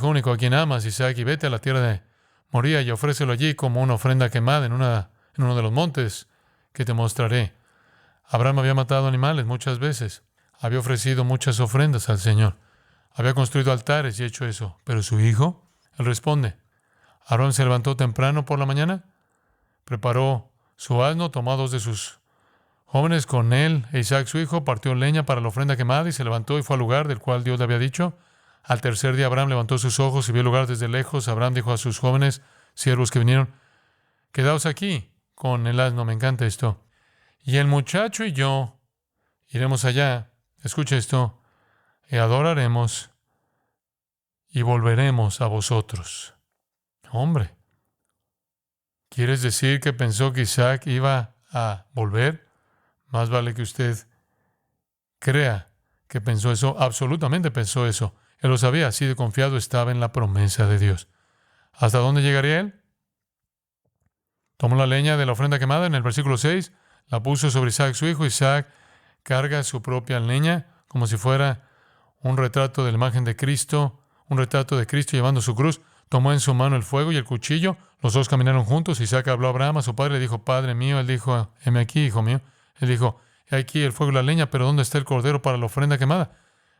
único a quien amas, Isaac, y vete a la tierra de Moría y ofrécelo allí como una ofrenda quemada en uno de los montes que te mostraré. Abraham había matado animales muchas veces. Había ofrecido muchas ofrendas al Señor. Había construido altares y hecho eso. Pero su hijo, él responde. Abraham se levantó temprano por la mañana, preparó su asno, tomó a 2 de sus jóvenes con él e Isaac su hijo, partió leña para la ofrenda quemada y se levantó y fue al lugar del cual Dios le había dicho. Al tercer día Abraham levantó sus ojos y vio el lugar desde lejos. Abraham dijo a sus jóvenes siervos que vinieron, quedaos aquí con el asno. Me encanta esto. Y el muchacho y yo iremos allá. Escucha esto. Y adoraremos y volveremos a vosotros. Hombre, ¿quieres decir que pensó que Isaac iba a volver? Más vale que usted crea que pensó eso. Absolutamente pensó eso. Él lo sabía, así de confiado estaba en la promesa de Dios. ¿Hasta dónde llegaría él? Tomó la leña de la ofrenda quemada en el versículo 6, la puso sobre Isaac su hijo. Isaac carga su propia leña como si fuera un retrato de la imagen de Cristo, un retrato de Cristo llevando su cruz. Tomó en su mano el fuego y el cuchillo. Los dos caminaron juntos. Isaac habló a Abraham, a su padre, le dijo, Padre mío. Él dijo, heme aquí, hijo mío. Él dijo, he aquí el fuego y la leña, pero ¿dónde está el cordero para la ofrenda quemada?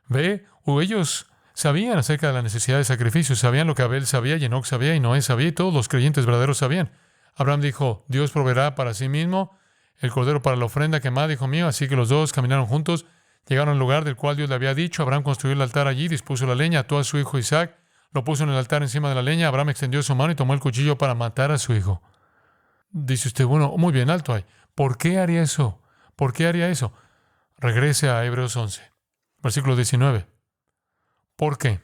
Ve, ellos sabían acerca de la necesidad de sacrificio, sabían lo que Abel sabía y Enoc sabía y Noé sabía y todos los creyentes verdaderos sabían. Abraham dijo, Dios proveerá para sí mismo el cordero para la ofrenda quemada, hijo mío. Así que los dos caminaron juntos, llegaron al lugar del cual Dios le había dicho. Abraham construyó el altar allí, dispuso la leña, ató a su hijo Isaac, lo puso en el altar encima de la leña. Abraham extendió su mano y tomó el cuchillo para matar a su hijo. Dice usted, bueno, muy bien, alto ahí. ¿Por qué haría eso? ¿Por qué haría eso? Regrese a Hebreos 11, versículo 19. ¿Por qué?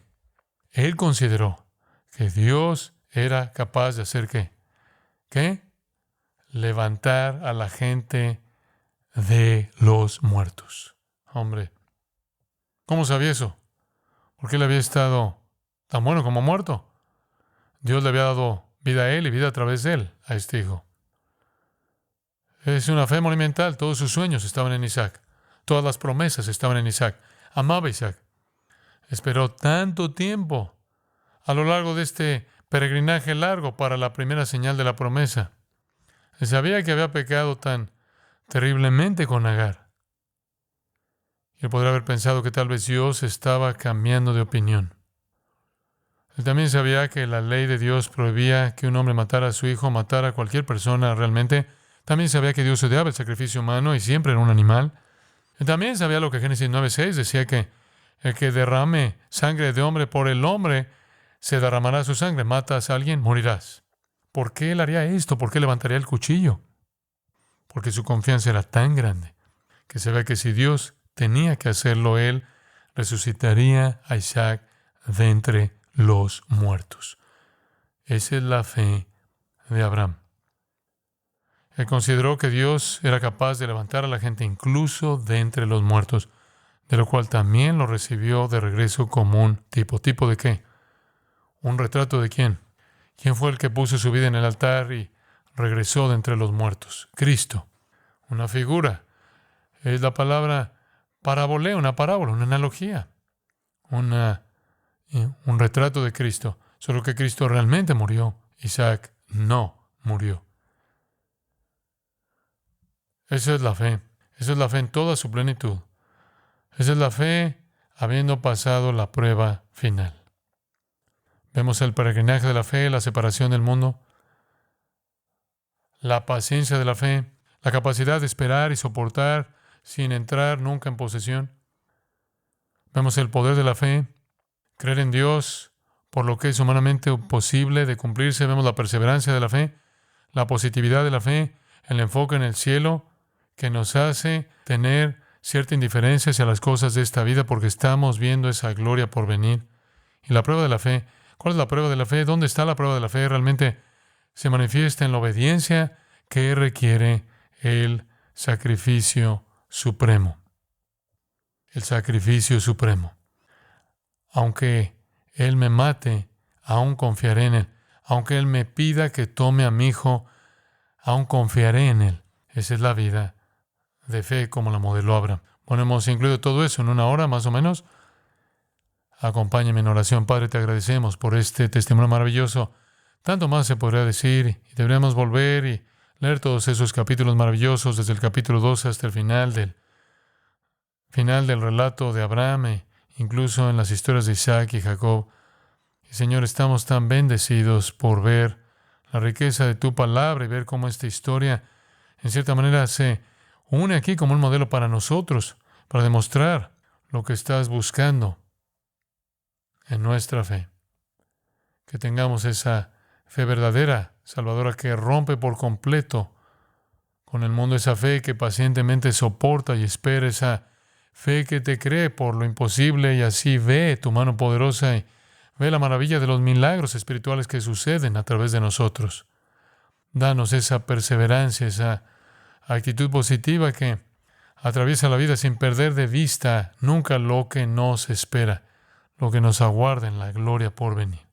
Él consideró que Dios era capaz de hacer ¿qué? ¿Qué? Levantar a la gente de los muertos. Hombre, ¿cómo sabía eso? Porque él había estado tan bueno como muerto. Dios le había dado vida a él y vida a través de él, a este hijo. Es una fe monumental. Todos sus sueños estaban en Isaac. Todas las promesas estaban en Isaac. Amaba a Isaac. Esperó tanto tiempo a lo largo de este peregrinaje largo para la primera señal de la promesa. Sabía que había pecado tan terriblemente con Agar. Y él podría haber pensado que tal vez Dios estaba cambiando de opinión. Él también sabía que la ley de Dios prohibía que un hombre matara a su hijo, matara a cualquier persona realmente. También sabía que Dios odiaba el sacrificio humano y siempre era un animal. Él también sabía lo que Génesis 9:6 decía, que el que derrame sangre de hombre por el hombre, se derramará su sangre. Matas a alguien, morirás. ¿Por qué él haría esto? ¿Por qué levantaría el cuchillo? Porque su confianza era tan grande que se ve que si Dios tenía que hacerlo, él resucitaría a Isaac de entre los muertos. Esa es la fe de Abraham. Él consideró que Dios era capaz de levantar a la gente incluso de entre los muertos, de lo cual también lo recibió de regreso como un tipo. ¿Tipo de qué? ¿Un retrato de quién? ¿Quién fue el que puso su vida en el altar y regresó de entre los muertos? Cristo. Una figura. Es la palabra parabolea, una parábola, una analogía. Un retrato de Cristo. Solo que Cristo realmente murió. Isaac no murió. Esa es la fe. Esa es la fe en toda su plenitud. Esa es la fe habiendo pasado la prueba final. Vemos el peregrinaje de la fe, la separación del mundo, la paciencia de la fe, la capacidad de esperar y soportar sin entrar nunca en posesión. Vemos el poder de la fe, creer en Dios por lo que es humanamente posible de cumplirse. Vemos la perseverancia de la fe, la positividad de la fe, el enfoque en el cielo que nos hace tener cierta indiferencia hacia las cosas de esta vida porque estamos viendo esa gloria por venir. Y la prueba de la fe. ¿Cuál es la prueba de la fe? ¿Dónde está la prueba de la fe? Realmente se manifiesta en la obediencia que requiere el sacrificio supremo. El sacrificio supremo. Aunque Él me mate, aún confiaré en Él. Aunque Él me pida que tome a mi hijo, aún confiaré en Él. Esa es la vida de fe como la modeló Abraham. Bueno, hemos incluido todo eso en una hora más o menos. Acompáñame en oración. Padre, te agradecemos por este testimonio maravilloso. Tanto más se podría decir y deberíamos volver y leer todos esos capítulos maravillosos desde el capítulo 12 hasta el final del relato de Abraham, incluso en las historias de Isaac y Jacob. Y Señor, estamos tan bendecidos por ver la riqueza de tu palabra y ver cómo esta historia en cierta manera se une aquí como un modelo para nosotros, para demostrar lo que estás buscando en nuestra fe. Que tengamos esa fe verdadera, salvadora, que rompe por completo con el mundo, esa fe que pacientemente soporta y espera, esa fe que te cree por lo imposible y así ve tu mano poderosa y ve la maravilla de los milagros espirituales que suceden a través de nosotros. Danos esa perseverancia, esa actitud positiva que atraviesa la vida sin perder de vista nunca lo que nos espera, lo que nos aguarda en la gloria por venir.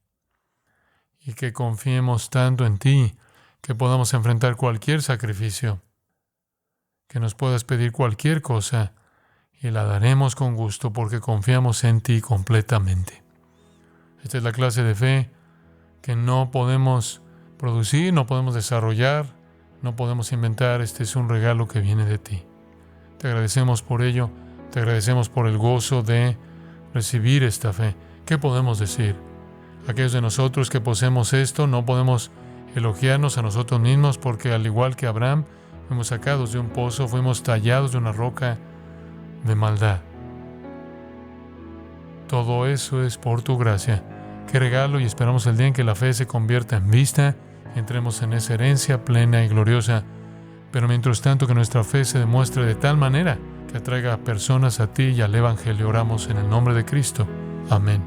Y que confiemos tanto en ti, que podamos enfrentar cualquier sacrificio, que nos puedas pedir cualquier cosa, y la daremos con gusto porque confiamos en ti completamente. Esta es la clase de fe que no podemos producir, no podemos desarrollar, no podemos inventar. Este es un regalo que viene de ti. Te agradecemos por ello, te agradecemos por el gozo de recibir esta fe. ¿Qué podemos decir? Aquellos de nosotros que poseemos esto no podemos elogiarnos a nosotros mismos porque, al igual que Abraham, fuimos sacados de un pozo, fuimos tallados de una roca de maldad. Todo eso es por tu gracia. Qué regalo, y esperamos el día en que la fe se convierta en vista, entremos en esa herencia plena y gloriosa. Pero mientras tanto, que nuestra fe se demuestre de tal manera que atraiga a personas a ti y al Evangelio. Oramos en el nombre de Cristo. Amén.